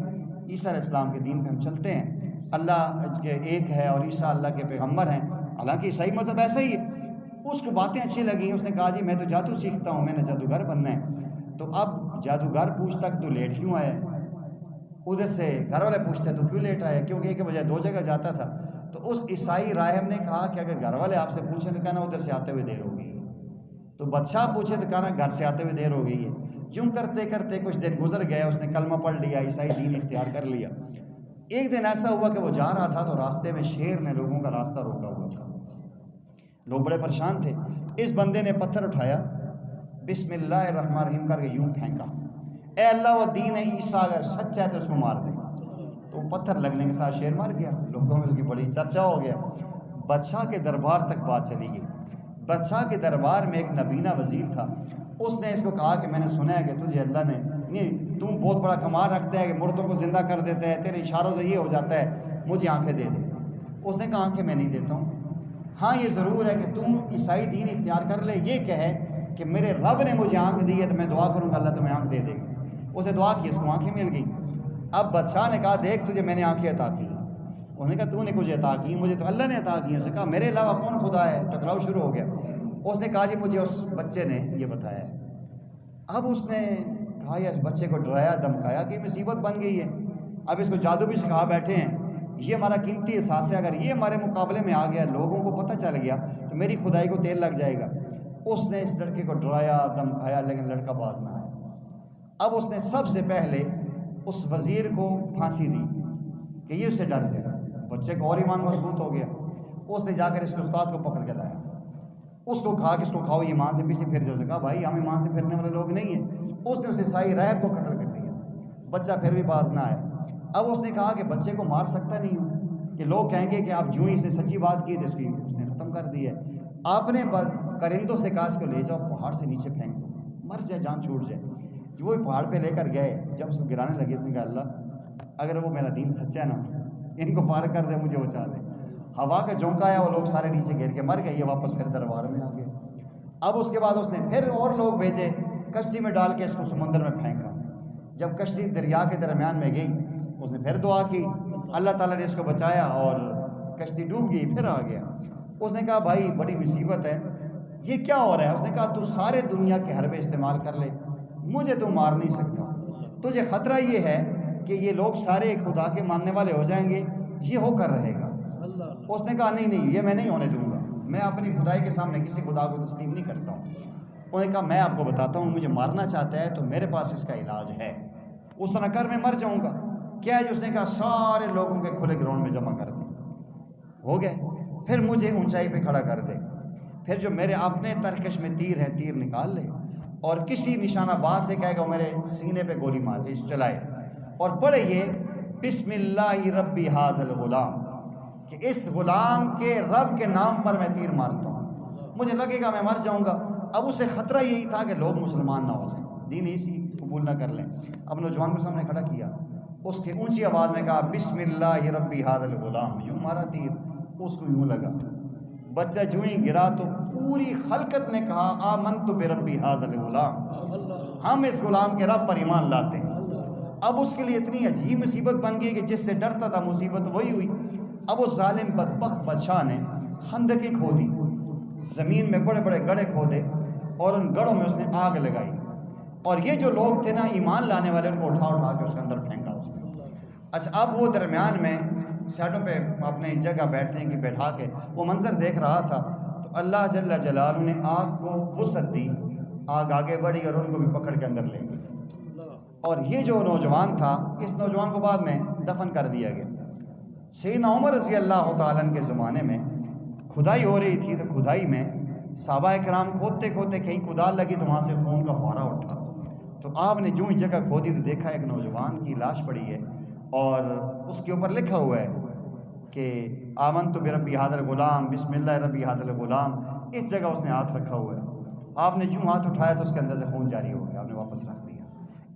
عیسیٰ علیہ السلام کے دین پہ ہم چلتے ہیں، اللہ کے ایک ہے اور عیسیٰ اللہ کے پیغمبر ہیں، حالانکہ عیسائی مذہب ایسا ہی ہے۔ اس کو باتیں اچھی لگیں، اس نے کہا جی میں تو جادو سیکھتا ہوں، میں نے جادوگر بننا ہے۔ تو اب جادوگر پوچھتا کہ تو لیٹ کیوں آیا؟ ادھر سے گھر والے پوچھتے تو کیوں لیٹ آئے؟ کیونکہ ایک بجائے 2 جگہ جاتا تھا۔ تو اس عیسائی راہب نے کہا کہ اگر گھر والے آپ سے پوچھیں تو کہنا ادھر سے آتے ہوئے دیر ہو گئی ہے، تو بادشاہ پوچھے تو کہنا گھر سے آتے ہوئے دیر ہو گئی ہے۔ یوں کرتے کرتے کچھ دن گزر گئے، اس نے کلمہ پڑھ لیا، عیسائی دین اختیار کر لیا۔ ایک دن ایسا ہوا کہ وہ جا رہا تھا تو راستے میں شیر نے لوگوں کا راستہ روکا ہوا تھا، لوگ بڑے پریشان تھے۔ اس بندے نے پتھر اٹھایا، بسم اللہ الرحمن الرحیم کر کے یوں پھینکا، اے اللہ وہ دین ہے عیسیٰ اگر سچا ہے تو اس کو مار دے۔ تو پتھر لگنے کے ساتھ شیر مر گیا، لوگوں میں اس کی بڑی چرچا ہو گیا۔ بادشاہ کے دربار تک بات چلی گئی۔ بادشاہ کے دربار میں ایک نبینا وزیر تھا، اس نے اس کو کہا کہ میں نے سنا ہے کہ تجھے اللہ نے نہیں، تم بہت بڑا کمال رکھتا ہے کہ مردوں کو زندہ کر دیتا ہے، تیرے اشاروں سے یہ ہو جاتا ہے، مجھے آنکھیں دے دے۔ اس نے کہا آنکھیں میں نہیں دیتا ہوں، ہاں یہ ضرور ہے کہ تم عیسائی دین اختیار کر لے، یہ کہے کہ میرے رب نے مجھے آنکھ دی ہے تو میں دعا کروں گا اللہ تمہیں آنکھ دے دے گا۔ اس نے دعا کی، اس کو آنکھیں مل گئی۔ اب بادشاہ نے کہا دیکھ تجھے میں نے آنکھیں عطا کی۔ اس نے کہا تو نے کچھ عطا کی؟ مجھے تو اللہ نے عطا کی۔ اس نے کہا میرے علاوہ کون خدا ہے؟ ٹکراؤ شروع ہو گیا۔ اس نے کہا جی مجھے اس بچے نے یہ بتایا ہے۔ اب اس نے کہا یار بچے کو ڈرایا دھمکایا کہ مصیبت بن گئی ہے، اب اس کو جادو بھی سکھا بیٹھے ہیں، یہ ہمارا قیمتی احساس ہے، اگر یہ ہمارے مقابلے میں آ گیا، لوگوں کو پتہ چل گیا تو میری خدائی کو تیل لگ جائے گا۔ اس نے اس لڑکے کو ڈرایا دھمکایا لیکن لڑکا باز نہ آیا۔ اب اس نے سب سے پہلے اس وزیر کو پھانسی دی کہ یہ اس سے ڈر جائے، بچے کا اور ایمان مضبوط ہو گیا۔ اس نے جا کر اس کے استاد کو پکڑ کے لایا، اس کو کہا کہ اس کو کھاؤ، یہ ایمان سے پیچھے پھر جائے۔ اس نے کہا بھائی ہم ایمان سے پھرنے والے لوگ نہیں ہیں۔ اس نے اس عیسائی راہب کو قتل کر دیا، بچہ پھر بھی باز نہ آیا۔ اب اس نے کہا کہ بچے کو مار سکتا نہیں ہوں کہ لوگ کہیں گے کہ آپ جو ہی اس نے سچی بات کی تو اس نے ختم کر دی ہے۔ آپ نے کرندوں سے کہا اس کو لے جاؤ پہاڑ سے نیچے پھینک دو، مر جائے جان چھوٹ جائے۔ وہ پہاڑ پہ لے کر گئے، جب اس کو گرانے لگے اس نے کہا اللہ اگر وہ میرا دین سچا ہے نا ان کو پار کر دے، مجھے بچا لے۔ ہوا کا جھونکا آیا، وہ لوگ سارے نیچے گر کے مر گئے، یہ واپس پھر دربار میں آ گئے۔ اب اس کے بعد اس نے پھر اور لوگ بھیجے، کشتی میں ڈال کے اس کو سمندر میں پھینکا۔ جب کشتی دریا کے درمیان میں گئی اس نے پھر دعا کی، اللہ تعالیٰ نے اس کو بچایا اور کشتی ڈوب گئی، پھر آ گیا۔ اس نے کہا بھائی بڑی مصیبت ہے، یہ کیا ہو رہا ہے؟ اس نے کہا تو سارے دنیا کے حربے استعمال کر لے، مجھے تو مار نہیں سکتا، تجھے خطرہ یہ ہے کہ یہ لوگ سارے خدا کے ماننے والے ہو جائیں گے، یہ ہو کر رہے گا۔ اس نے کہا نہیں یہ میں نہیں ہونے دوں گا، میں اپنی خدائی کے سامنے کسی خدا کو تسلیم نہیں کرتا ہوں۔ انہوں نے کہا میں آپ کو بتاتا ہوں، مجھے مارنا چاہتا ہے تو میرے پاس اس کا علاج ہے، اس طرح کر میں مر جاؤں گا۔ کیا ہے جو اس نے کہا سارے لوگوں کے کھلے گراؤنڈ میں جمع کر دیں، ہو گئے، پھر مجھے اونچائی پہ کھڑا کر دے، پھر جو میرے اپنے ترکش میں تیر ہے تیر نکال لے، اور کسی نشانہ باز سے کہے گا وہ میرے سینے پہ گولی مار اس چلائے، اور پڑھے یہ بسم اللہ ربی ھذا الغلام، کہ اس غلام کے رب کے نام پر میں تیر مارتا ہوں، مجھے لگے گا میں مر جاؤں گا۔ اب اسے خطرہ یہی تھا کہ لوگ مسلمان نہ ہو جائیں، دین اسی قبول نہ کر لیں۔ اب نوجوان کو سامنے کھڑا کیا، اس کے اونچی آواز میں کہا بسم اللہ ربی ھذا الغلام، یوں مارا تیر، اس کو یوں لگا، بچہ جو ہی گرا تو پوری خلقت نے کہا آمنت بربی ھذا الغلام، ہم اس غلام کے رب پر ایمان لاتے ہیں۔ اب اس کے لیے اتنی عجیب مصیبت بن گئی کہ جس سے ڈرتا تھا مصیبت وہی ہوئی۔ اب اس ظالم بدبخت بادشاہ نے خندقیں کھودی، زمین میں بڑے بڑے گڑھے کھودے اور ان گڑھوں میں اس نے آگ لگائی، اور یہ جو لوگ تھے نا ایمان لانے والے ان کو اٹھا اٹھا کے اس کے اندر پھینکا اس نے۔ اچھا اب وہ درمیان میں سائڈوں پہ اپنے جگہ بیٹھنے کی بیٹھا کے وہ منظر دیکھ رہا تھا، تو اللہ جل جلالہ نے آگ کو وسعت دی، آگ آگے بڑھی اور ان کو بھی پکڑ کے اندر لے گئی۔ اور یہ جو نوجوان تھا، اس نوجوان کو بعد میں دفن کر دیا گیا۔ سیدنا عمر رضی اللہ تعالیٰ عنہ کے زمانے میں کھدائی ہو رہی تھی، تو کھدائی میں صحابہ کرام کھودتے کھودتے کہیں کدال لگی تو وہاں سے خون کا فوارہ اٹھا، تو آپ نے جو ہی جگہ کھودی تو دیکھا ایک نوجوان کی لاش پڑی ہے اور اس کے اوپر لکھا ہوا ہے کہ آمنت بربی ھذا الغلام بسم اللہ ربی ھذا الغلام، اس جگہ اس نے ہاتھ رکھا ہوا ہے۔ آپ نے جو ہاتھ اٹھایا تو اس کے اندر سے خون جاری ہو گیا، آپ نے واپس رکھ دیا۔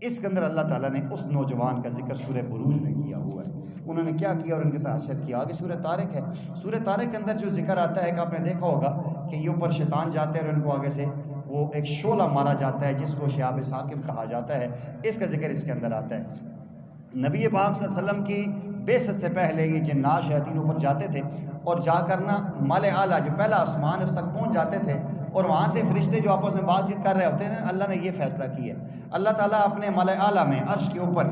اس کے اندر اللہ تعالیٰ نے اس نوجوان کا ذکر سورہ بروج میں کیا ہوا ہے، انہوں نے کیا کیا اور ان کے ساتھ حشر کیا۔ آگے سورہ طارق ہے، سورہ طارق کے اندر جو ذکر آتا ہے کہ آپ نے دیکھا ہوگا کہ یہ اوپر شیطان جاتے ہیں اور ان کو آگے سے وہ ایک شعلہ مارا جاتا ہے جس کو شہاب ثاقب کہا جاتا ہے، اس کا ذکر اس کے اندر آتا ہے۔ نبی پاک صلی اللہ علیہ وسلم کی بعثت سے پہلے یہ جنات شیاطین اوپر جاتے تھے اور جا کر نا مال اعلیٰ جو پہلا آسمان ہے اس تک پہنچ جاتے تھے، اور وہاں سے فرشتے جو آپس میں بات چیت کر رہے ہوتے ہیں، اللہ نے یہ فیصلہ کیا ہے۔ اللہ تعالیٰ اپنے مال اعلیٰ میں عرش کے اوپر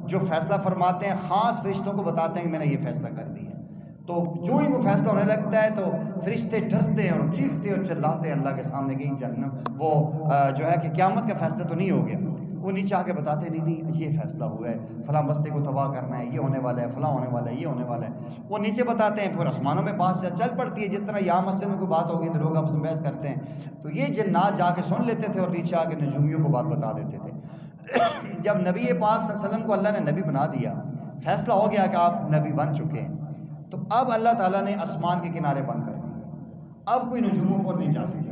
جو فیصلہ فرماتے ہیں خاص فرشتوں کو بتاتے ہیں کہ میں نے یہ فیصلہ کر دیا ہے، تو جو ہی وہ فیصلہ ہونے لگتا ہے تو فرشتے ڈرتے ہیں اور چیختے اور چلاتے ہیں اللہ کے سامنے کہ جہنم وہ جو ہے کہ قیامت کا فیصلہ تو نہیں ہو گیا۔ وہ نیچے آ کے بتاتے ہیں نہیں یہ فیصلہ ہوا ہے، فلاں بستے کو تباہ کرنا ہے، یہ ہونے والا ہے، فلاں ہونے والا ہے، یہ ہونے والا ہے۔ وہ نیچے بتاتے ہیں، پھر آسمانوں میں بات سے چل پڑتی ہے، جس طرح یہاں مسجد میں کوئی بات ہوگی تو لوگ آپس میں بحث کرتے ہیں، تو یہ جنات جا کے سن لیتے تھے اور نیچے آ کے نجومیوں کو بات بتا دیتے تھے۔ جب نبی پاک صلی اللہ علیہ وسلم کو اللہ نے نبی بنا دیا، فیصلہ ہو گیا کہ آپ نبی بن چکے ہیں، تو اب اللہ تعالیٰ نے آسمان کے کنارے بند کر دیے، اب کوئی نجوموں پر نہیں جا سکے۔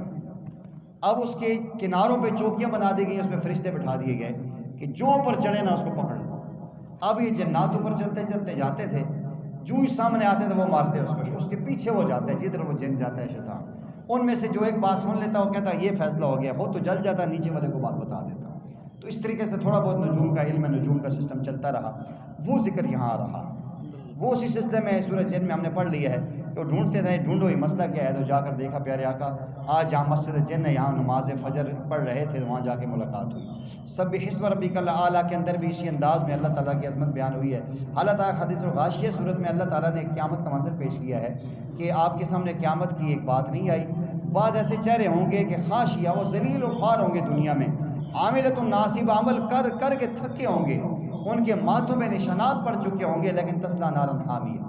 اب اس کے کناروں پہ چوکیاں بنا دی گئی، اس میں فرشتے بٹھا دیے گئے کہ جو اوپر چڑھے نا اس کو پکڑ لو۔ اب یہ جنات اوپر چلتے چلتے جاتے تھے، جو ہی سامنے آتے تھے وہ مارتے اس کو، اس کے پیچھے وہ جاتا ہے جدھر وہ جن جاتا ہے شیطان۔ ان میں سے جو ایک بات سن لیتا وہ کہتا یہ فیصلہ ہو گیا، وہ تو جل جاتا، نیچے والے کو بات بتا دیتا۔ تو اس طریقے سے تھوڑا بہت نجوم کا علم ہے، نجوم کا سسٹم چلتا رہا، وہ ذکر یہاں رہا۔ وہ اسی سلسلے میں سورہ جن میں ہم نے پڑھ لیا ہے کہ وہ ڈھونڈتے تھے، ڈھونڈو یہ مسئلہ کیا ہے، تو جا کر دیکھا پیارے آقا آج جہاں مسجد جن ہے یہاں نماز فجر پڑھ رہے تھے، وہاں جا کے ملاقات ہوئی۔ سبح اسم ربک الاعلیٰ کے اندر بھی اسی انداز میں اللہ تعالیٰ کی عظمت بیان ہوئی ہے۔ حالت حدیث الغاشیہ صورت میں اللہ تعالیٰ نے قیامت کا منظر پیش کیا ہے کہ آپ کے سامنے قیامت کی ایک بات نہیں آئی، بعض ایسے چہرے ہوں گے کہ خاشیہ وہ ذلیل و خوار ہوں گے دنیا میں، عاملۃ ناصبہ عمل کر کر کے تھکے ہوں گے، ان کے ماتھوں میں نشانات پڑ چکے ہوں گے، لیکن تسلا نارن حامیہ،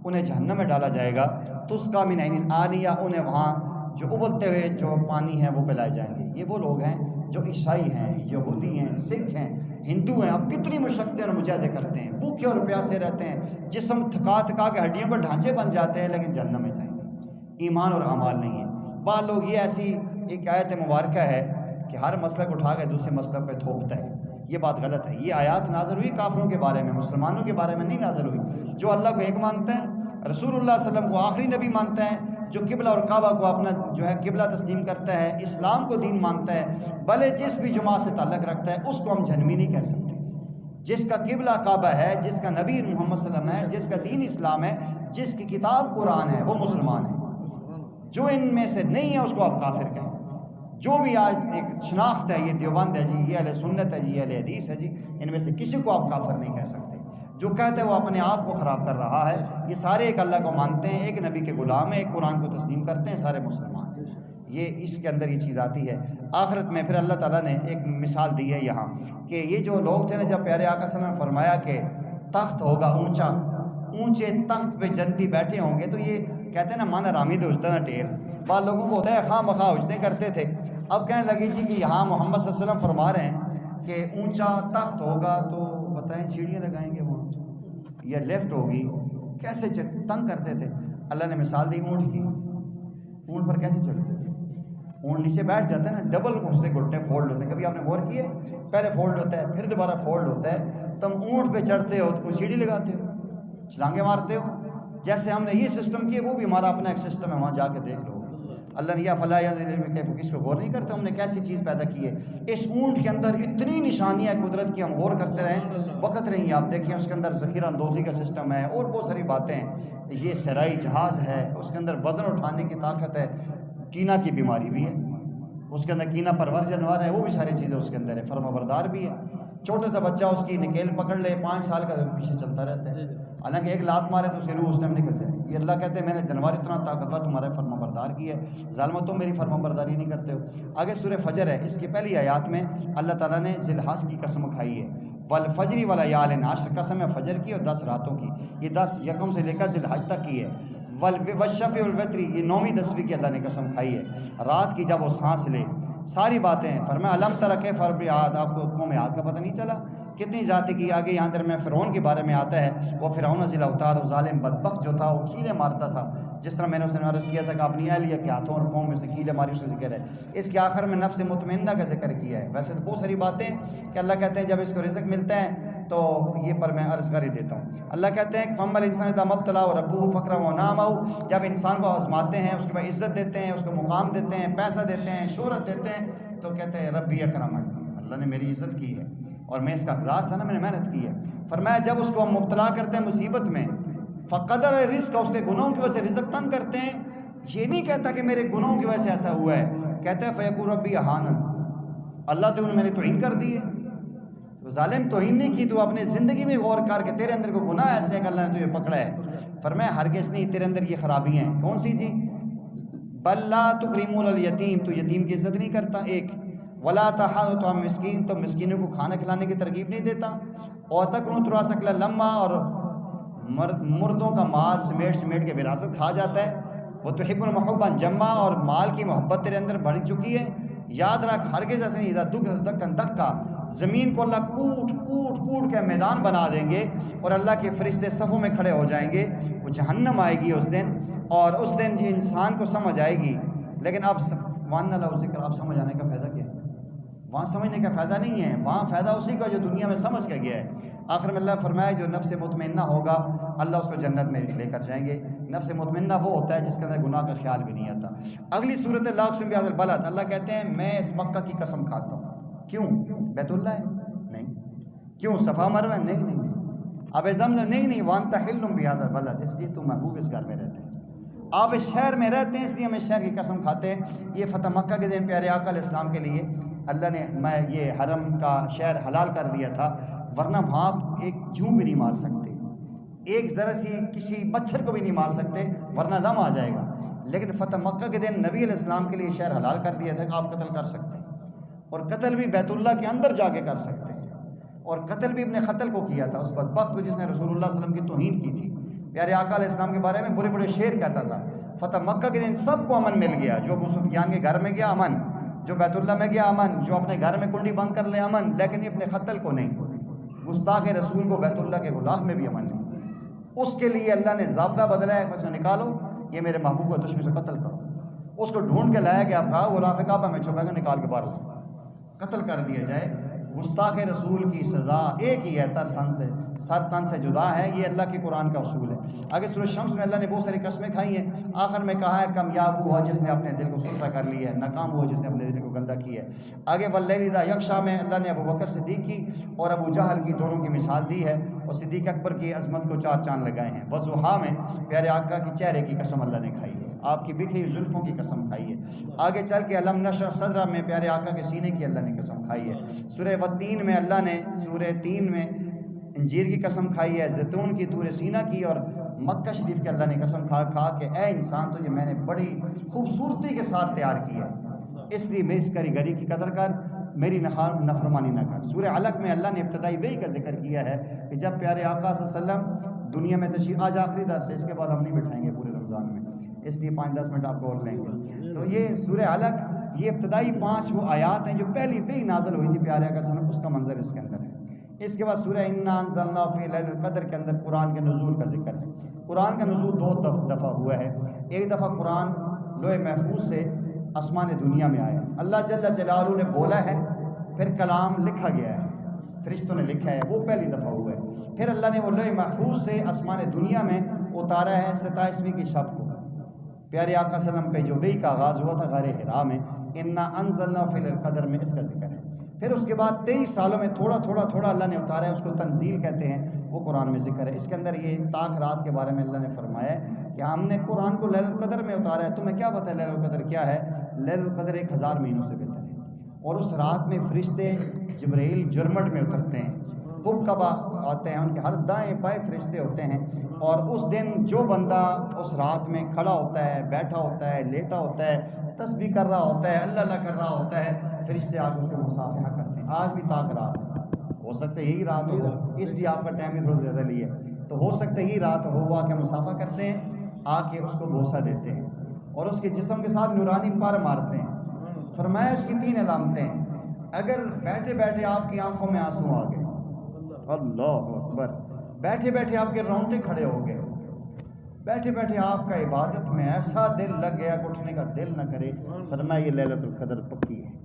انہیں جہنم میں ڈالا جائے گا، تسقیٰ من عین آنیہ، انہیں وہاں جو ابلتے ہوئے جو پانی ہیں وہ پلائے جائیں گے۔ یہ وہ لوگ ہیں جو عیسائی ہیں، یہودی ہیں، سکھ ہیں، ہندو ہیں، اب کتنی مشقتیں اور مجاہدے کرتے ہیں، بھوکے اور پیاسے رہتے ہیں، جسم تھکا تھکا کے ہڈیوں پر ڈھانچے بن جاتے ہیں، لیکن جہنم میں جائیں گے، ایمان اور اعمال نہیں ہے۔ بعض لوگ یہ ایسی ایک آیت مبارکہ ہے کہ ہر مسلک اٹھا کے دوسرے مسلک پہ تھوپتا ہے، یہ بات غلط ہے۔ یہ آیات نازل ہوئی کافروں کے بارے میں، مسلمانوں کے بارے میں نہیں نازل ہوئی۔ جو اللہ کو ایک مانتا ہے، رسول اللہ صلی اللہ علیہ وسلم کو آخری نبی مانتا ہے، جو قبلہ اور کعبہ کو اپنا جو ہے قبلہ تسلیم کرتا ہے، اسلام کو دین مانتا ہے، بھلے جس بھی جماعت سے تعلق رکھتا ہے، اس کو ہم جہنمی نہیں کہہ سکتے۔ جس کا قبلہ کعبہ ہے، جس کا نبی محمد صلی اللہ علیہ وسلم ہے، جس کا دین اسلام ہے، جس کی کتاب قرآن ہے، وہ مسلمان ہے۔ جو ان میں سے نہیں ہے اس کو آپ کافر کہیں۔ جو بھی آج ایک شناخت ہے، یہ دیوبند ہے جی، یہ اہل سنت ہے جی، یہ اہل حدیث ہے جی، ان میں سے کسی کو آپ کافر نہیں کہہ سکتے۔ جو کہتے ہیں وہ اپنے آپ کو خراب کر رہا ہے۔ یہ سارے ایک اللہ کو مانتے ہیں، ایک نبی کے غلام ہیں، ایک قرآن کو تسلیم کرتے ہیں، سارے مسلمان ہیں۔ یہ اس کے اندر یہ چیز آتی ہے۔ آخرت میں پھر اللہ تعالیٰ نے ایک مثال دی ہے یہاں کہ یہ جو لوگ تھے نا، جب پیارے آقا صلی اللہ علیہ وسلم نے فرمایا کہ تخت ہوگا اونچا، اونچے تخت پہ جنتی بیٹھے ہوں گے، تو یہ کہتے ہیں نا مانا رامی تو اجتا نا ٹیر، بعض لوگوں کو ہوتا ہے خواہ مخواہ اجتے کرتے تھے۔ اب کہنے لگی جی کہ یہاں محمد صلی اللہ علیہ وسلم فرما رہے ہیں کہ اونچا تخت ہوگا، تو بتائیں سیڑھیاں لگائیں گے وہاں یا لیفٹ ہوگی، کیسے تنگ کرتے تھے۔ اللہ نے مثال دی اونٹ کی، اونٹ پر کیسے چڑھتے تھے، اونٹ نیچے بیٹھ جاتا ہے نا، ڈبل اس کے گھٹنے فولڈ ہوتے ہیں، کبھی آپ نے غور کیے، پہلے فولڈ ہوتا ہے پھر دوبارہ فولڈ ہوتا ہے، تم اونٹ پہ چڑھتے ہو تو کوئی سیڑھی لگاتے ہو، چھلانگے مارتے ہو، جیسے ہم نے یہ سسٹم کیا وہ بھی ہمارا اپنا ایک سسٹم ہے، وہاں جا کے دیکھ لو۔ اللہ نے یا فلاح اس کو غور نہیں کرتے، ہم نے کیسی چیز پیدا کی ہے۔ اس اونٹ کے اندر اتنی نشانیاں قدرت کی، ہم غور کرتے رہیں وقت نہیں ہے۔ آپ دیکھیں اس کے اندر ذخیرہ اندوزی کا سسٹم ہے اور بہت ساری باتیں ہیں۔ یہ سرائی جہاز ہے، اس کے اندر وزن اٹھانے کی طاقت ہے، کینا کی بیماری بھی ہے اس کے اندر، کینا پرور جانور ہے، وہ بھی ساری چیزیں اس کے اندر ہے، فرما بردار بھی ہے۔ چھوٹا سا بچہ اس کی نکیل پکڑ لے 5 سال کا پیچھے چلتا رہتا ہے، حالانکہ ایک لات مارے تو اس کی روح اس ٹائم نکل جائے۔ یہ اللہ کہتے ہیں میں نے جانور اتنا طاقتور تمہارے فرما بردار کی ہے، ظالموں تم میری فرما برداری نہیں کرتے ہو۔ آگے سورہ فجر ہے، اس کی پہلی آیات میں اللہ تعالیٰ نے ذی الحجہ کی قسم کھائی ہے، والفجر ولیال عشر، قسم ہے فجر کی اور 10 راتوں کی، یہ 10 یکم سے لے کر ذی الحج تک کی ہے۔ والشفع والوتر، یہ 9ویں 10ویں کی اللہ نے قسم کھائی ہے، رات کی جب وہ سانس لے، ساری باتیں ہیں۔ فرمایا الم تر کیف ضرب عاد، آپ کو قوم عاد کا پتہ نہیں چلا کتنی ذاتی کی؟ آگے یہاں در میں فرعون کے بارے میں آتا ہے، وہ فرعون ذی الاوتاد، وہ ظالم بدبخت جو تھا، وہ کیلیں مارتا تھا، جس طرح میں نے اسے عرض کیا تھا کہ اپنی اہلیہ کے ہاتھوں اور پاؤں میں سے کیلیں ماری، اس کا ذکر ہے۔ اس کے آخر میں نفس مطمئنہ کا ذکر کیا ہے۔ ویسے تو بہت ساری باتیں کہ اللہ کہتے ہیں جب اس کو رزق ملتا ہے تو یہ پر میں عرض کر ہی دیتا ہوں۔ اللہ کہتے ہیں کہ فَأَمَّا الْإِنسَانُ إِذَا مَا ابْتَلَاهُ رَبُّهُ فَأَكْرَمَهُ وَنَعَمَهُ، جب انسان کو آزماتے ہیں، اس کے بعد عزت دیتے ہیں، اس کو مقام دیتے ہیں، پیسہ دیتے ہیں، شہرت دیتے ہیں، تو کہتے ہیں ربی اکرمن، اللہ نے میری عزت کی ہے اور میں اس کا حقدار تھا نا، میں نے محنت کی ہے۔ فرمایا جب اس کو ہم مبتلا کرتے ہیں مصیبت میں، فقدر رزق، اس کے گناہوں کی وجہ سے رزق تنگ کرتے ہیں، یہ نہیں کہتا کہ میرے گناہوں کی وجہ سے ایسا ہوا ہے، کہتا ہے فیقول ربی اہانن، اللہ تو میں نے توہین کر دی ہے۔ تو ظالم توہین نہیں کی، تو اپنے زندگی میں غور کر کے تیرے اندر کو گناہ ایسے ہے کہ اللہ نے تجھے پکڑا ہے۔ فرمایا ہرگز نہیں، تیرے اندر یہ خرابیاں ہیں۔ کون سی جی؟ بل لا تکریمون الیتیم، تو یتیم کی عزت نہیں کرتا، ایک ولا تحاضون مسکین، تو مسکینوں کو کھانا کھلانے کی ترغیب نہیں دیتا، اور تکرون تراثک لما، اور مردوں کا مال سمیٹ سمیٹ کے وراثت کھا جاتا ہے۔ وہ تحب المحبا جمع، اور مال کی محبت تیرے اندر بڑھ چکی ہے۔ یاد رکھ ہرگز ایسے نہیں، دکن دکا، زمین کو اللہ کوٹ کوٹ کوٹ کے میدان بنا دیں گے اور اللہ کے فرشتے صفوں میں کھڑے ہو جائیں گے، وہ جہنم آئے گی اس دن، اور اس دن انسان کو سمجھ آئے گی۔ لیکن اب وان اللہ ذکر، آپ سمجھ آنے کا فائدہ کیا ہے؟ وہاں سمجھنے کا فائدہ نہیں ہے، وہاں فائدہ اسی کا جو دنیا میں سمجھ کے گیا ہے۔ آخر میں اللہ فرمایا جو نفس مطمئنہ ہوگا اللہ اس کو جنت میں لے کر جائیں گے۔ نفس مطمئنہ وہ ہوتا ہے جس کے اندر گناہ کا خیال بھی نہیں آتا۔ اگلی صورت لا اقسم بہذا البلد، اللہ کہتے ہیں میں اس مکہ کی قسم کھاتا ہوں۔ کیوں؟ بیت اللہ ہے؟ نہیں۔ کیوں؟ صفا مروہ؟ نہیں نہیں نہیں۔ اب زمزم؟ نہیں نہیں۔ وانت حل بہذا البلد، اس لیے تو محبوب اس گھر میں رہتے ہیں، آپ اس شہر میں رہتے ہیں، اس لیے ہم اس شہر کی قسم کھاتے ہیں۔ یہ فتح مکہ کے دن پیارے آقا علیہ السلام کے لیے اللہ نے میں یہ حرم کا شہر حلال کر دیا تھا، ورنہ وہاں ایک جوں بھی نہیں مار سکتے، ایک ذرا سی کسی مچھر کو بھی نہیں مار سکتے ورنہ دم آ جائے گا۔ لیکن فتح مکہ کے دن نبی علیہ السلام کے لیے شہر حلال کر دیا تھا کہ آپ قتل کر سکتے ہیں، اور قتل بھی بیت اللہ کے اندر جا کے کر سکتے ہیں، اور قتل بھی ابن قتل کو کیا تھا، اس بدبخت کو جس نے رسول اللہ صلی اللہ علیہ وسلم کی توہین کی تھی۔ پیارے آقا علیہ السلام کے بارے میں بڑے بڑے شعر کہتا تھا۔ فتح مکہ کے دن سب کو امن مل گیا، جو ابو سفیان کے گھر میں گیا امن، جو بیت اللہ میں گیا امن، جو اپنے گھر میں کنڈی بند کر لے امن، لیکن ابن قتل کو نہیں، گستاخ رسول کو بیت اللہ کے غلاف میں بھی امن نہیں۔ اس کے لیے اللہ نے ضابطہ بدلا ہے، اس کو نکالو، یہ میرے محبوب کو دشمن سے قتل کرو۔ اس کو ڈھونڈ کے لایا گیا، کہا وہ غلاف کعبہ میں چھپے گا، نکال کے باہر لاؤ، قتل کر دیا جائے۔ گستاخ رسول کی سزا ایک ہی ہے، سر تن سے جدا ہے، یہ اللہ کے قرآن کا اصول ہے۔ آگے سورہ شمس میں اللہ نے بہت ساری قسمیں کھائی ہیں، آخر میں کہا ہے کامیاب ہوا جس نے اپنے دل کو ستھرا کر لیا ہے، ناکام ہوا جس نے اپنے دل کو گندا کیا ہے۔ آگے واللیل اذا یغشی میں اللہ نے ابو بکر صدیق کی اور ابو جہل کی دونوں کی مثال دی ہے، اور صدیق اکبر کی عظمت کو 4 چاند لگائے ہیں۔ والضحیٰ میں پیارے آقا کی چہرے کی قسم اللہ نے کھائی ہے، آپ کی بکھری ہوئی زلفوں کی قسم کھائی ہے۔ آگے چل کے علم نشرح صدرہ میں پیارے آقا کے سینے کی اللہ نے قسم کھائی ہے۔ سورہ والتین میں اللہ نے، سورہ 3 میں انجیر کی قسم کھائی ہے، زیتون کی، طور سینہ کی، اور مکہ شریف کے اللہ نے قسم کھا کہ اے انسان تجھے میں نے بڑی خوبصورتی کے ساتھ تیار کیا ہے، اس لیے میں اس کاریگری کی قدر کر، میری نافرمانی نہ کر۔ سورہ علق میں اللہ نے ابتدائی وحی کا ذکر کیا ہے کہ جب پیارے آقا صلی اللہ علیہ وسلم دنیا میں تشریف، آج آخری درس ہے، اس کے بعد ہم نہیں بٹھائیں گے پورے رمضان میں، اس لیے 5-10 منٹ آپ کو اور لیں گے۔ تو یہ سورہ علق، یہ ابتدائی 5 وہ آیات ہیں جو پہلی وحی نازل ہوئی تھی پیارے آقا صلی اللہ علیہ وسلم، اس کا منظر اس کے اندر ہے۔ اس کے بعد سورہ انا انزلنا فی لیلۃ القدر کے اندر قرآن کے نزول کا ذکر ہے۔ قرآن کا نزول 2 دفعہ ہوا ہے، ایک دفعہ قرآن لوح محفوظ سے آسمان دنیا میں آیا، اللہ جل جلالہ نے بولا ہے، پھر کلام لکھا گیا ہے، فرشتوں نے لکھا ہے، وہ پہلی دفعہ ہوا ہے۔ پھر اللہ نے وہ لوح محفوظ سے آسمان دنیا میں اتارا ہے 27ویں کی شب کو، پیارے آقا صلی اللہ علیہ وسلم پہ جو وحی کا آغاز ہوا تھا غار حرا میں، انا انزلنا فی لیلۃ القدر میں اس کا ذکر ہے۔ پھر اس کے بعد 23 سالوں میں تھوڑا تھوڑا اللہ نے اتارا ہے، اس کو تنزیل کہتے ہیں، وہ قرآن میں ذکر ہے۔ اس کے اندر یہ طاق رات کے بارے میں اللہ نے فرمایا ہے کہ ہم نے قرآن کو لیلۃ القدر میں اتارا ہے، تمہیں کیا پتہ ہے لیلۃ القدر کیا ہے؟ لیلۃ القدر 1000 مہینوں سے بہتر ہے، اور اس رات میں فرشتے جبرائیل جرمٹ میں اترتے ہیں، کبا آتے ہیں، ان کے ہر دائیں بائیں فرشتے ہوتے ہیں، اور اس دن جو بندہ اس رات میں کھڑا ہوتا ہے، بیٹھا ہوتا ہے، لیٹا ہوتا ہے، تسبیح کر رہا ہوتا ہے، اللہ اللہ کر رہا ہوتا ہے، فرشتے آ کے اس کو مصافحہ کرتے ہیں۔ آج بھی طاق رات ہے، ہو سکتا ہے یہی رات ہو، اس لیے آپ کا ٹائم بھی تھوڑا زیادہ لیا، تو ہو سکتا ہے یہی رات ہو، وہ آ کے مصافحہ کرتے ہیں، آ کے اس کو بوسہ دیتے ہیں اور اس کے جسم کے ساتھ نورانی پر مارتے ہیں۔ فرمایا اس کی 3 علامتیں ہیں، اگر بیٹھے بیٹھے آپ کی آنکھوں میں آنسو آ گئے، اللہ اکبر، بیٹھے بیٹھے آپ کے رونگٹے کھڑے ہو گئے، بیٹھے بیٹھے آپ کا عبادت میں ایسا دل لگ گیا کہ اٹھنے کا دل نہ کرے، فرمایا یہ لیلۃ القدر پکی ہے۔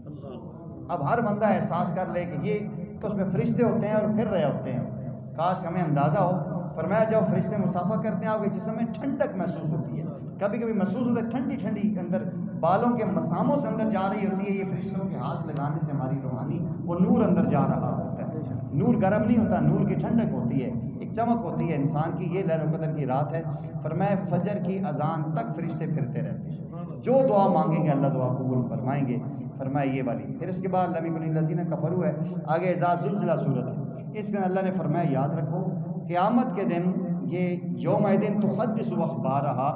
اب ہر بندہ احساس کر لے کہ یہ اس میں فرشتے ہوتے ہیں اور پھر رہے ہوتے ہیں، کاش ہمیں اندازہ ہو۔ فرمایا جب فرشتے مصافحہ کرتے ہیں آپ کے جسم میں ٹھنڈک محسوس ہوتی ہے، کبھی کبھی محسوس ہوتا ہے ٹھنڈی ٹھنڈی اندر بالوں کے مساموں سے اندر جا رہی ہوتی ہے، یہ فرشتوں کے ہاتھ لگانے سے ہماری روحانی وہ نور اندر جا رہا ہوتا ہے، نور گرم نہیں ہوتا، نور کی ٹھنڈک ہوتی ہے، ایک چمک ہوتی ہے انسان کی۔ یہ لیلۃ القدر کی رات ہے۔ فرمایا فجر کی اذان تک فرشتے پھرتے رہتے ہیں، جو دعا مانگیں گے اللہ دعا قبول فرمائیں گے۔ فرمایا یہ والی، پھر اس کے بعد لم یکن للذین کفروا ہے، آگے اذا زلزلہ صورت ہے، اس میں اللہ نے فرمایا یاد رکھو قیامت کے دن یہ یوم دن تحدث اخبارہا،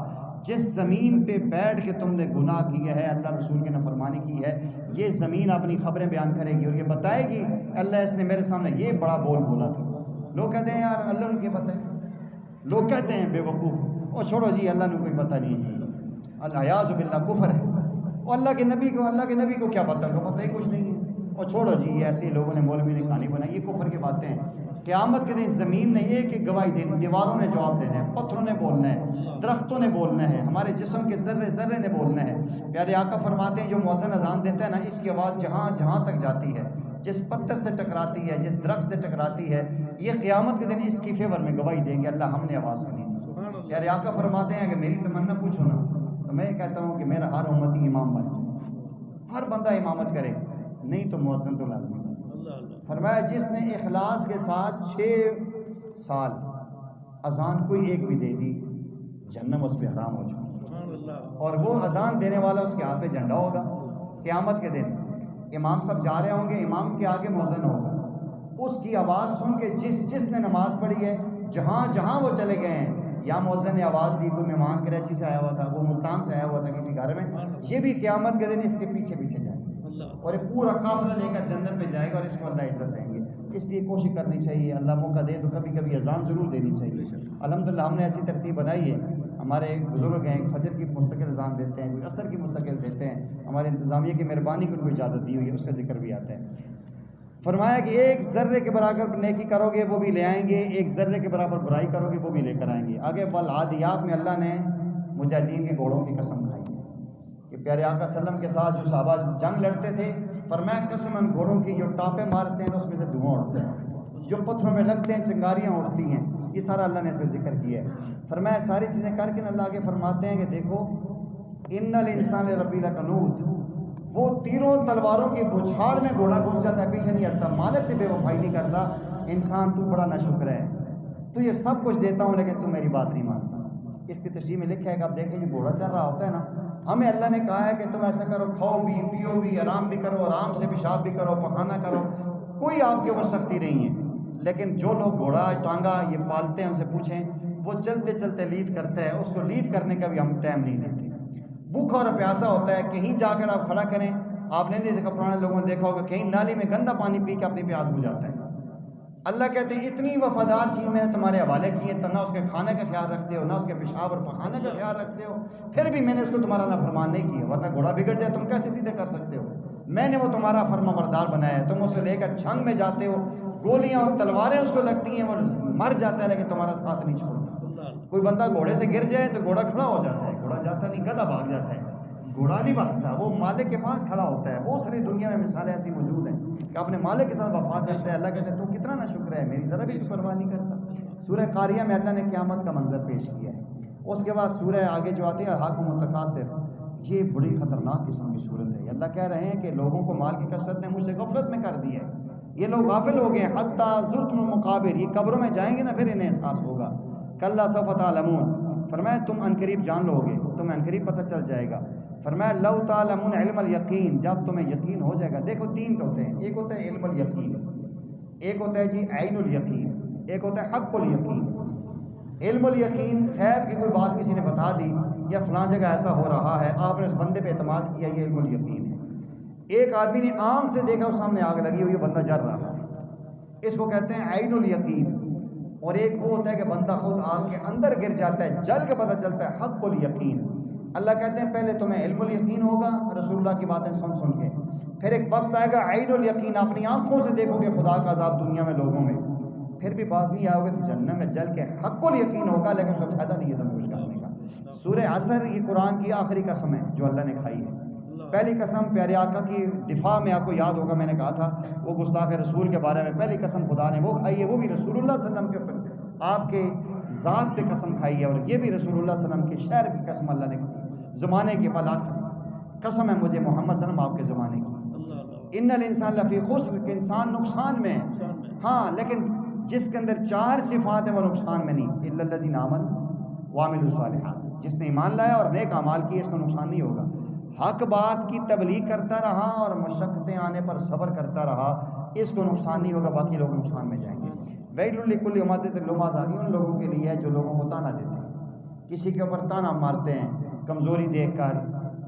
جس زمین پہ بیٹھ کے تم نے گناہ کیا ہے، اللہ رسول کی نافرمانی کی ہے، یہ زمین اپنی خبریں بیان کرے گی اور یہ بتائے گی اللہ اس نے میرے سامنے یہ بڑا بول بولا تھا۔ لوگ کہتے ہیں یار اللہ نے کیا پتہ ہے، لوگ کہتے ہیں بے وقوف، اور چھوڑو جی اللہ نے کوئی پتہ نہیں جی، العیاذ باللہ کفر ہے، اور اللہ کے نبی کو کیا پتہ، ان کو پتہ ہی کچھ نہیں ہے، اور چھوڑو جی ایسے لوگوں نے مولوی نے کہانی بنائی، یہ کفر کی باتیں ہیں۔ قیامت کے دن زمین نے ایک ایک گواہی دینی، دیواروں نے جواب دینا ہے، پتھروں نے بولنا ہے، درختوں نے بولنا ہے، ہمارے جسم کے ذرے ذرے نے بولنا ہے۔ پیارے آقا فرماتے ہیں جو مؤذن اذان دیتا ہے نا، اس کی آواز جہاں جہاں تک جاتی ہے، جس پتھر سے ٹکراتی ہے، جس درخت سے ٹکراتی ہے، یہ قیامت کے دن اس کی فیور میں گواہی دیں گے اللہ ہم نے آواز سنی تھی۔ پیارے آقا فرماتے ہیں کہ میری تمنا پوچھو نا تو میں کہتا ہوں کہ میرا ہر امتی امام بن جائے، ہر بندہ امامت کرے، نہیں تو مؤذن تو لازمی۔ فرمایا جس نے اخلاص کے ساتھ 6 سال اذان کوئی ایک بھی دے دی، جہنم اس پہ حرام ہو چکی، اور وہ اذان دینے والا اس کے ہاتھ پہ جھنڈا ہوگا۔ قیامت کے دن امام صاحب جا رہے ہوں گے، امام کے آگے مؤذن ہوگا، اس کی آواز سن کے جس نے نماز پڑھی ہے جہاں جہاں وہ چلے گئے ہیں، یا مؤذن نے آواز دی، کوئی مہمان کراچی سے آیا ہوا تھا، وہ ملتان سے آیا ہوا تھا کسی گھر میں، یہ بھی قیامت کے دن اس کے پیچھے پیچھے جائے اور یہ پورا قافلہ لے کر جنت میں جائے گا اور اس کو اللہ عزت دیں گے۔ اس لیے کوشش کرنی چاہیے، اللہ موقع دے تو کبھی کبھی اذان ضرور دینی چاہیے۔ الحمدللہ ہم نے ایسی ترتیب بنائی ہے، ہمارے بزرگ ہیں فجر کی مستقل اذان دیتے ہیں، کوئی عصر کی مستقل دیتے ہیں، ہمارے انتظامیہ کی مہربانی کو ان کو اجازت دی ہوئی ہے، اس کا ذکر بھی آتا ہے۔ فرمایا کہ 1 ذرے کے برابر نیکی کرو گے وہ بھی لے آئیں گے، 1 ذرے کے برابر برائی کرو گے وہ بھی لے کر آئیں گے۔ آگے والعادیات میں اللہ نے مجاہدین کے گھوڑوں کی قسم کھائی ہے کہ پیارے آقا صلی اللہ علیہ وسلم کے ساتھ جو صحابہ جنگ لڑتے تھے، فرمایا قسم ان گھوڑوں کی جو ٹاپے مارتے ہیں اس میں سے دھواں اڑتا ہے، جو پتھروں میں لگتے ہیں چنگاریاں اڑتی ہیں، یہ سارا اللہ نے اس کا ذکر کیا ہے۔ فرمایا ساری چیزیں کر کے اللہ آگے فرماتے ہیں کہ دیکھو ان الانسان لربی لکنود، وہ تیروں تلواروں کی بچھاڑ میں گھوڑا گھس جاتا ہے، پیچھے نہیں ہٹتا، مالک سے بے وفائی نہیں کرتا، انسان تو بڑا ناشکر ہے، تو یہ سب کچھ دیتا ہوں لیکن تو میری بات نہیں مانتا۔ اس کی تشریح میں لکھا ہے کہ آپ دیکھیں جو گھوڑا چل رہا ہوتا ہے نا، ہمیں اللہ نے کہا ہے کہ تم ایسا کرو، کھاؤ بھی پیو بھی، آرام بھی کرو، آرام سے پیشاب بھی کرو، پخانہ کرو، کوئی آپ کے اوپر سختی نہیں ہے، لیکن جو لوگ گھوڑا ٹانگا یہ پالتے ہیں ان سے پوچھیں، وہ چلتے چلتے لیڈ کرتا ہے، اس کو لیڈ کرنے کا بھی ہم ٹائم نہیں دیتے۔ بھوکا اور پیاسا ہوتا ہے، کہیں جا کر آپ کھڑا کریں، آپ نے نہیں دیکھا، پرانے لوگوں نے دیکھا ہوگا کہیں نالی میں گندا پانی پی کے اپنی پیاس بجھاتا ہے۔ اللہ کہتے ہیں اتنی وفادار چیز میں نے تمہارے حوالے کی ہے، تو نہ اس کے کھانے کا خیال رکھتے ہو، نہ اس کے پیشاب اور پخانے کا خیال رکھتے ہو، پھر بھی میں نے اس کو تمہارا نافرمان نہیں کیا، ورنہ گھوڑا بگڑ جائے تم کیسے سیدھے کر سکتے ہو؟ میں نے وہ تمہارا فرما بردار بنایا ہے، تم اسے لے کر جنگ میں جاتے ہو، گولیاں اور تلواریں اس کو لگتی ہیں، وہ مر جاتا ہے لیکن تمہارا ساتھ نہیں چھوڑتا۔ کوئی بندہ گھوڑے سے گر جائے تو گھوڑا کھڑا ہو جاتا ہے، گھوڑا جاتا نہیں، گدھا بھاگ جاتا ہے، گھوڑا نہیں بھاگتا، وہ مالک کے پاس کھڑا ہوتا ہے۔ بہت ساری دنیا میں مثالیں ایسی موجود ہیں کہ اپنے مالک کے ساتھ وفا کرتا ہے، اللہ کہتے ہیں تو کتنا نہ شکر ہے، میری ذرا بھی پرواہ نہیں کرتا۔ سورہ قاریہ میں اللہ نے قیامت کا منظر پیش کیا ہے، اس کے بعد سورہ آگے جو آتی ہے الحاکم التکاثر، یہ بڑی خطرناک قسم کی صورت ہے۔ اللہ کہہ رہے ہیں کہ لوگوں کو مال کی کثرت نے مجھ سے غفلت میں کر دی ہے، یہ لوگ غافل ہو گئے ہیں، حتیٰ زرتم المقابر، یہ قبروں میں جائیں گے نا پھر انہیں احساس ہوگا، کلا سوف تعلمون، فرمایا تم عنقریب جان لو گے، تمہیں عنقریب پتہ چل جائے گا۔ فرمایا لو تعلمون علم الیقین، جب تمہیں یقین ہو جائے گا۔ دیکھو 3 ہوتے ہیں، ایک ہوتا ہے علم الیقین، ایک ہوتا ہے جی عین الیقین، ایک ہوتا ہے حق الیقین۔ علم الیقین غیب کی کوئی بات کسی نے بتا دی یا فلاں جگہ ایسا ہو رہا ہے، آپ نے اس بندے پہ اعتماد کیا، یہ علم الیقین ہے۔ ایک آدمی نے آنکھ سے دیکھا اس سامنے آگ لگی ہوئی ہے، بندہ جل رہا ہے، اس کو کہتے ہیں عین الیقین. اور ایک وہ ہوتا ہے کہ بندہ خود آگ کے اندر گر جاتا ہے، جل کے پتہ چلتا ہے حق الیقین. اللہ کہتے ہیں پہلے تمہیں علم الیقین ہوگا رسول اللہ کی باتیں سن سن کے، پھر ایک وقت آئے گا عین الیقین، اپنی آنکھوں سے دیکھو گے خدا کا عذاب دنیا میں لوگوں میں، پھر بھی باز نہیں آؤ گے تو جہنم میں جل کے حق الیقین ہوگا، لیکن اس کا فائدہ نہیں ہے تمہیں کچھ کرنے کا. سورہ عصر یہ قرآن کی آخری قسم ہے جو اللہ نے کھائی ہے. پہلی قسم پیارے آقا کی دفاع میں، آپ کو یاد ہوگا میں نے کہا تھا وہ گستاخ رسول کے بارے میں پہلی قسم خدا نے وہ کھائی ہے، وہ بھی رسول اللہ صلی اللہ علیہ وسلم کے اوپر آپ کے ذات پہ قسم کھائی ہے، اور یہ بھی رسول اللہ صلی اللہ علیہ وسلم کے شہر کی قسم اللہ نے کھائی، زمانے کے قسم ہے مجھے محمد صلی اللہ علیہ وسلم آپ کے زمانے کی. ان الانسان لفی خسر، کہ انسان نقصان میں ہے، ہاں لیکن جس کے اندر 4 صفات ہیں وہ نقصان میں نہیں. الا الذین آمنوا وعملوا الصالحات، جس نے ایمان لایا اور نیک اعمال کیے اس کو نقصان نہیں ہوگا. حق بات کی تبلیغ کرتا رہا اور مشقتیں آنے پر صبر کرتا رہا، اس کو نقصان نہیں ہوگا، باقی لوگ نقصان میں جائیں گے. ویل لکل ہمزۃ لمزہ، ان لوگوں کے لیے ہے جو لوگوں کو تانا دیتے ہیں، کسی کے اوپر تانا مارتے ہیں کمزوری دیکھ کر،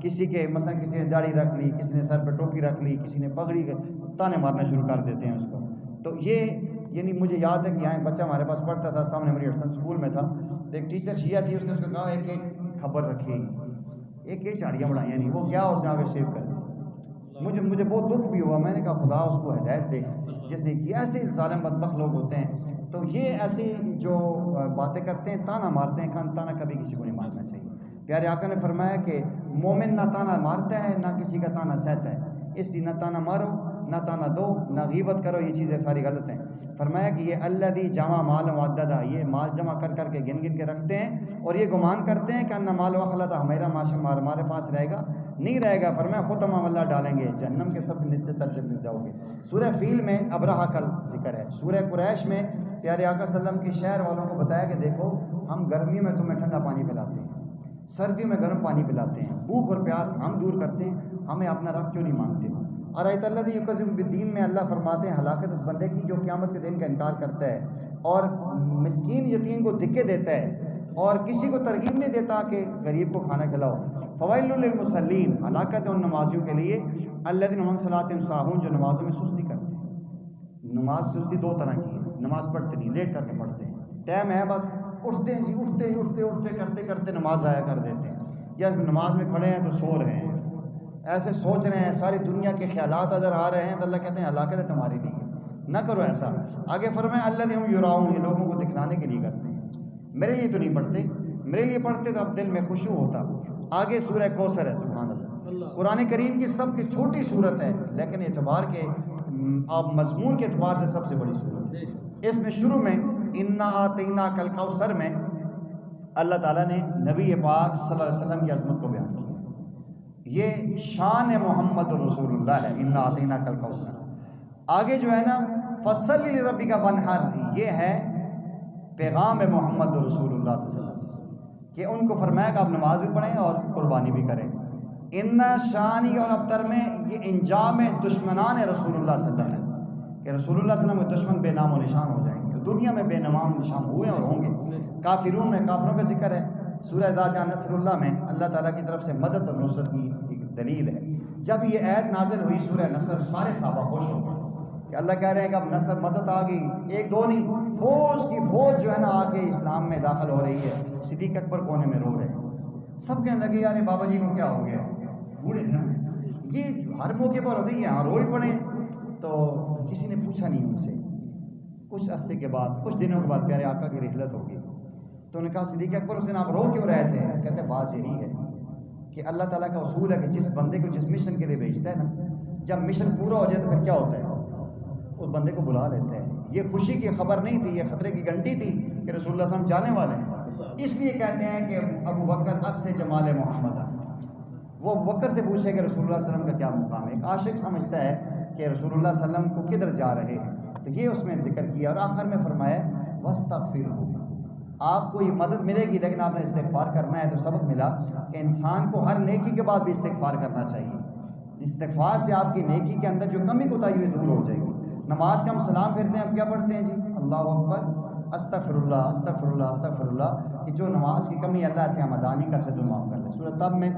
کسی کے مثلا کسی نے داڑھی رکھ لی، کسی نے سر پہ ٹوپی رکھ لی، کسی نے پگڑی تانے مارنا شروع کر دیتے ہیں اس کو. تو یہ یعنی مجھے یاد ہے کہ یہاں بچہ ہمارے پاس پڑھتا تھا، سامنے میری ہڈسن اسکول میں تھا، تو ایک ٹیچر شیعہ تھی، اس نے اس کو کہا ایک ایک خبر رکھی، ایک ایک چاڑیاں بڑھائیاں نہیں، وہ کیا اس نے آگے سیو کر دی. مجھے بہت دکھ بھی ہوا، میں نے کہا خدا اس کو ہدایت دے جس نے کیا. ایسے ظالم بدبخت لوگ ہوتے ہیں. تو یہ ایسی جو باتیں کرتے ہیں، تانا مارتے ہیں، تانا کبھی کسی کو نہیں مارنا چاہیے. پیارے آقا نے فرمایا کہ مومن نہ تانا مارتا ہے نہ کسی کا تانا سہتا ہے، اس لیے نہ تانا مارو نہ تانا دو نہ غیبت کرو، یہ چیزیں ساری غلط ہیں. فرمایا کہ یہ الذی جمع مال وعددہ، یہ مال جمع کر کر کے گن گن کے رکھتے ہیں اور یہ گمان کرتے ہیں کہ ان مال وخلد، ہمارا معاشر ہمارے پاس رہے گا، نہیں رہے گا. فرمایا خود تمام اللہ ڈالیں گے جہنم کے سب نتنے ترجم مل جاؤ گے. سورہ فیل میں ابرہہ کا ذکر ہے. سورہ قریش میں پیارے آقا صلی اللہ علیہ وسلم کے شہر والوں کو بتایا کہ دیکھو ہم گرمیوں میں تمہیں ٹھنڈا پانی پلاتے ہیں، سردیوں میں گرم پانی پلاتے ہیں، بھوک اور پیاس ہم دور کرتے ہیں، ہمیں اپنا رب کیوں نہیں مانتے ہو. ارایت الذی یکذب بالدین میں اللہ فرماتے ہیں ہلاکت اس بندے کی جو قیامت کے دن کا انکار کرتا ہے اور مسکین یتیم کو دھکے دیتا ہے اور کسی کو ترغیب نہیں دیتا کہ غریب کو کھانا کھلاؤ. فویل للمصلین، ہلاکت ہے ان نمازیوں کے لیے، الذین هم عن صلاتهم ساہون، جو نمازوں میں سستی کرتے ہیں. نماز سستی 2 طرح کی ہے، نماز پڑھتے نہیں، لیٹ کر کے پڑھتے ہیں، ٹائم ہے بس اٹھتے ہیں جی، اٹھتے کرتے کرتے نماز ضائع کر دیتے ہیں، یا نماز میں کھڑے ہیں تو سو رہے ہیں، ایسے سوچ رہے ہیں، ساری دنیا کے خیالات ادھر آ رہے ہیں، تو اللہ کہتے ہیں ہلاکت ہے تمہاری لیے، نہ کرو ایسا. آگے فرمایا الذین هم یراؤن، یہ لوگوں کو دکھلانے کے لیے کرتے ہیں، میرے لیے تو نہیں پڑھتے، میرے لیے پڑھتے تو اب دل میں خشوع ہوتا. آگے سورہ کوثر ہے، سبحان اللہ، قرآن کریم کی سب کی چھوٹی صورت ہے لیکن اعتبار کے آپ مضمون کے اعتبار سے سب سے بڑی صورت ہے. اس میں شروع میں انا آتیناک الکوثر میں اللہ تعالیٰ نے نبی پاک صلی اللہ علیہ وسلم کی عظمت کو بیان کیا. یہ شان محمد رسول اللہ ہے، انا آتیناک الکوثر. آگے جو ہے نا فصلی لربک وانحر، یہ ہے پیغام محمد رسول اللہ صلی اللہ علیہ وسلم کہ ان کو فرمایا کہ آپ نماز بھی پڑھیں اور قربانی بھی کریں. انا شانی اور ابتر میں یہ انجام دشمنان رسول اللہ صلی اللہ علیہ وسلم کہ رسول اللہ صلی اللہ علیہ وسلم کے دشمن بے نام و نشان ہو جائیں گے، دنیا میں بے نام و نشان ہوئے اور ہوں گے. کافرون میں کافروں کا ذکر ہے. سورہ اذا جاء نصر اللہ میں اللہ تعالیٰ کی طرف سے مدد اور نصرت کی ایک دلیل ہے. جب یہ آیت نازل ہوئی سورہ نصر، سارے صحابہ خوش ہو گئے کہ اللہ کہہ رہے ہیں کہ اب نصر مدد آ گئی، 1-2 نہیں، فوج کی فوج جو ہے نا آ کے اسلام میں داخل ہو رہی ہے. صدیق اکبر کونے میں رو رہے ہیں، سب کہنے لگے یار بابا جی کو کیا ہو گیا، بوڑھے تھے یہ ہر موقع پر ہوتے ہیں، یہاں روئی پڑے. تو کسی نے پوچھا نہیں ان سے. کچھ عرصے کے بعد، کچھ دنوں کے بعد پیارے آقا کی رحلت ہوگی، تو انہوں نے کہا صدیق اکبر اس دن آپ رو کیوں رہے تھے؟ کہتے ہیں بات یہی ہے کہ اللہ تعالیٰ کا اصول ہے کہ جس بندے کو جس مشن کے لیے بھیجتا ہے نا، جب مشن پورا ہو جائے تو پھر کیا ہوتا ہے، اس بندے کو بلا لیتے ہیں. یہ خوشی کی خبر نہیں تھی، یہ خطرے کی گھنٹی تھی کہ رسول اللہ صلی اللہ علیہ وسلم جانے والے ہیں. اس لیے کہتے ہیں کہ ابو بکر عکس جمال محمد ہے، وہ ابو بکر سے پوچھے کہ رسول اللہ صلی اللہ علیہ وسلم کا کیا مقام ہے. ایک عاشق سمجھتا ہے کہ رسول اللہ صلی اللہ علیہ وسلم کو کدھر جا رہے ہیں، تو یہ اس میں ذکر کیا. اور آخر میں فرمایا وَاسْتَغْفِرْهُ، آپ کو یہ مدد ملے گی لیکن آپ نے استغفار کرنا ہے. تو سبق ملا کہ انسان کو ہر نیکی کے بعد بھی استغفار کرنا چاہیے. استغفار سے آپ کی نیکی کے اندر جو کمی کوتاہی ہوئی دور ہو جائے گی. نماز کا ہم سلام پھرتے ہیں، اب کیا پڑھتے ہیں جی، اللہ اکبر، استغفر اللہ استغفر اللہ استغفر اللہ، کہ جو نماز کی کمی اللہ سے ہم ادا نہیں کر سکتے معاف کر لیں. سورۃ تب میں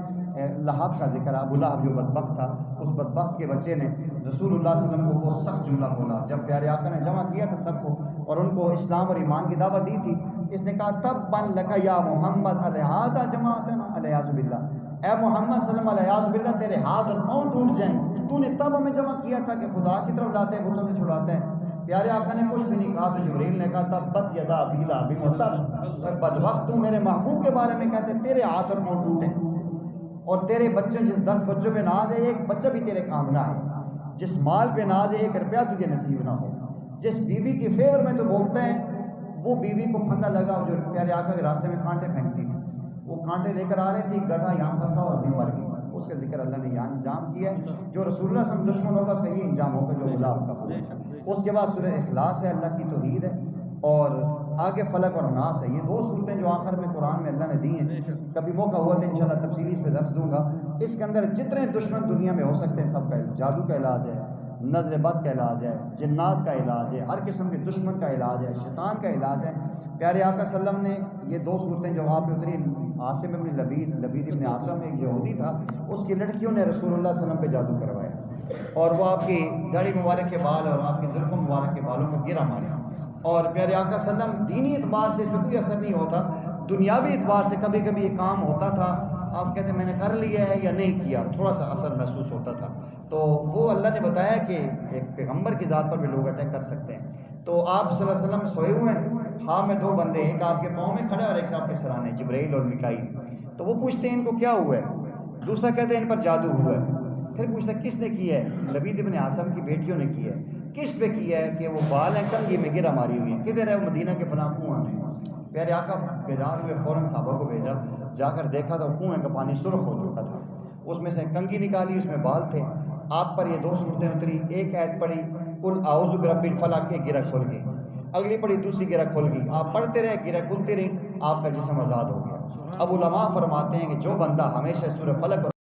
لہب کا ذکر، ابو لہب جو بدبخت تھا، اس بدبخت کے بچے نے رسول اللہ صلی اللہ علیہ وسلم کو وہ سخت جملہ بولا جب پیارے آقا نے جمع کیا تھا سب کو اور ان کو اسلام اور ایمان کی دعوت دی تھی. اس نے کہا تب بن لکا یا محمد الہذا جماعتنا الیاذ باللہ، اے محمد صلی اللہ علیہ وسلم تیرے ہاتھ اور پاؤں ٹوٹ جائیں، تو نے تب ہمیں جمع کیا تھا کہ خدا کی طرف لاتے ہیں بتوں سے چھڑاتے ہیں. پیارے آقا نے کچھ بھی نہیں کہا تو جبریل نے کہا تبت یدا ابی لہب وتب، بدبخت تو میرے محبوب کے بارے میں کہتے تیرے ہاتھ اور پاؤں ٹوٹے اور تیرے بچے جس 10 بچوں پہ ناز ہے ایک بچہ بھی تیرے کام نہ ہے، جس مال پہ ناز ہے 1 روپیہ تجھے نصیب نہ ہو، جس بیوی کے فیور میں تو بولتے ہیں وہ بیوی کو پھندا لگا جو پیارے آقا کے راستے میں کانٹے پھینکتی تھی، وہ کانٹے لے کر آ رہی تھی، گڑھا یہاں پھنسا اور بھی مر گئی. اس کا ذکر اللہ نے یہاں انجام کیا ہے. جو رسول اللہ صلی اللہ علیہ وسلم دشمن ہوگا اس کا یہ انجام ہوگا جو غلاب کا ہوگا. اس کے بعد سورہ اخلاص ہے، اللہ کی توحید ہے، اور آگے فلق اور ناس ہے. یہ 2 صورتیں جو آخر میں قرآن میں اللہ نے دی ہیں. کبھی موقع ہوا تو انشاءاللہ تفصیلی اس پہ درس دوں گا. اس کے اندر جتنے دشمن دنیا میں ہو سکتے ہیں سب کا جادو کا علاج ہے، نظر بد کا علاج ہے، جنات کا علاج ہے، ہر قسم کے دشمن کا علاج ہے، شیطان کا علاج ہے. پیارے آقا صلی اللہ علیہ وسلم نے یہ 2 صورتیں جو آپ پہ اتری، عاصم ابن لبید ابن عاصم ایک یہودی تھا، اس کی لڑکیوں نے رسول اللہ صلی اللہ علیہ وسلم پہ جادو کروایا اور وہ آپ کی داڑھی مبارک کے بال اور آپ کی زلف مبارک کے بالوں کو گرا مارا. اور پیارے آقا صلی اللہ علیہ وسلم دینی اعتبار سے اس پہ کوئی اثر نہیں ہوتا، دنیاوی اعتبار سے کبھی کبھی یہ کام ہوتا تھا، آپ کہتے ہیں میں نے کر لیا ہے یا نہیں کیا، تھوڑا سا اثر محسوس ہوتا تھا. تو وہ اللہ نے بتایا کہ ایک پیغمبر کی ذات پر بھی لوگ اٹیک کر سکتے ہیں. تو آپ صلی اللہ علیہ وسلم سوئے ہوئے ہیں، ہاں میں 2 بندے، ایک آپ کے پاؤں میں کھڑے اور ایک آپ کے سرانے، جبرائیل اور میکائیل. تو وہ پوچھتے ہیں ان کو کیا ہوا ہے، دوسرا کہتے ہیں ان پر جادو ہوا ہے. پھر پوچھتا ہے کس نے کیا ہے، لبید ابن عاصم کی بیٹیوں نے کیا ہے. کس پہ کیا ہے کہ وہ بال ہیں کنگھی میں گرا ماری ہوئی ہیں، کدھر ہے، وہ مدینہ کے فلاں کنواں میں. پیارے آقا بیدار ہوئے، فوراً صحابہ کو بھیجا، جا کر دیکھا تو کنویں کا پانی سرخ ہو چکا تھا، اس میں سے کنگھی نکالی، اس میں بال تھے. آپ پر یہ 2 صورتیں اتری، ایک آیت پڑھی قل اعوذ برب الفلق کے گرہ کھل گئی، اگلی پڑھی دوسری گرہ کھل گئی، آپ پڑھتے رہے، گرہ کھلتی رہی، آپ کا جسم آزاد ہو گیا. اب علماء فرماتے ہیں کہ جو بندہ ہمیشہ سورہ فلق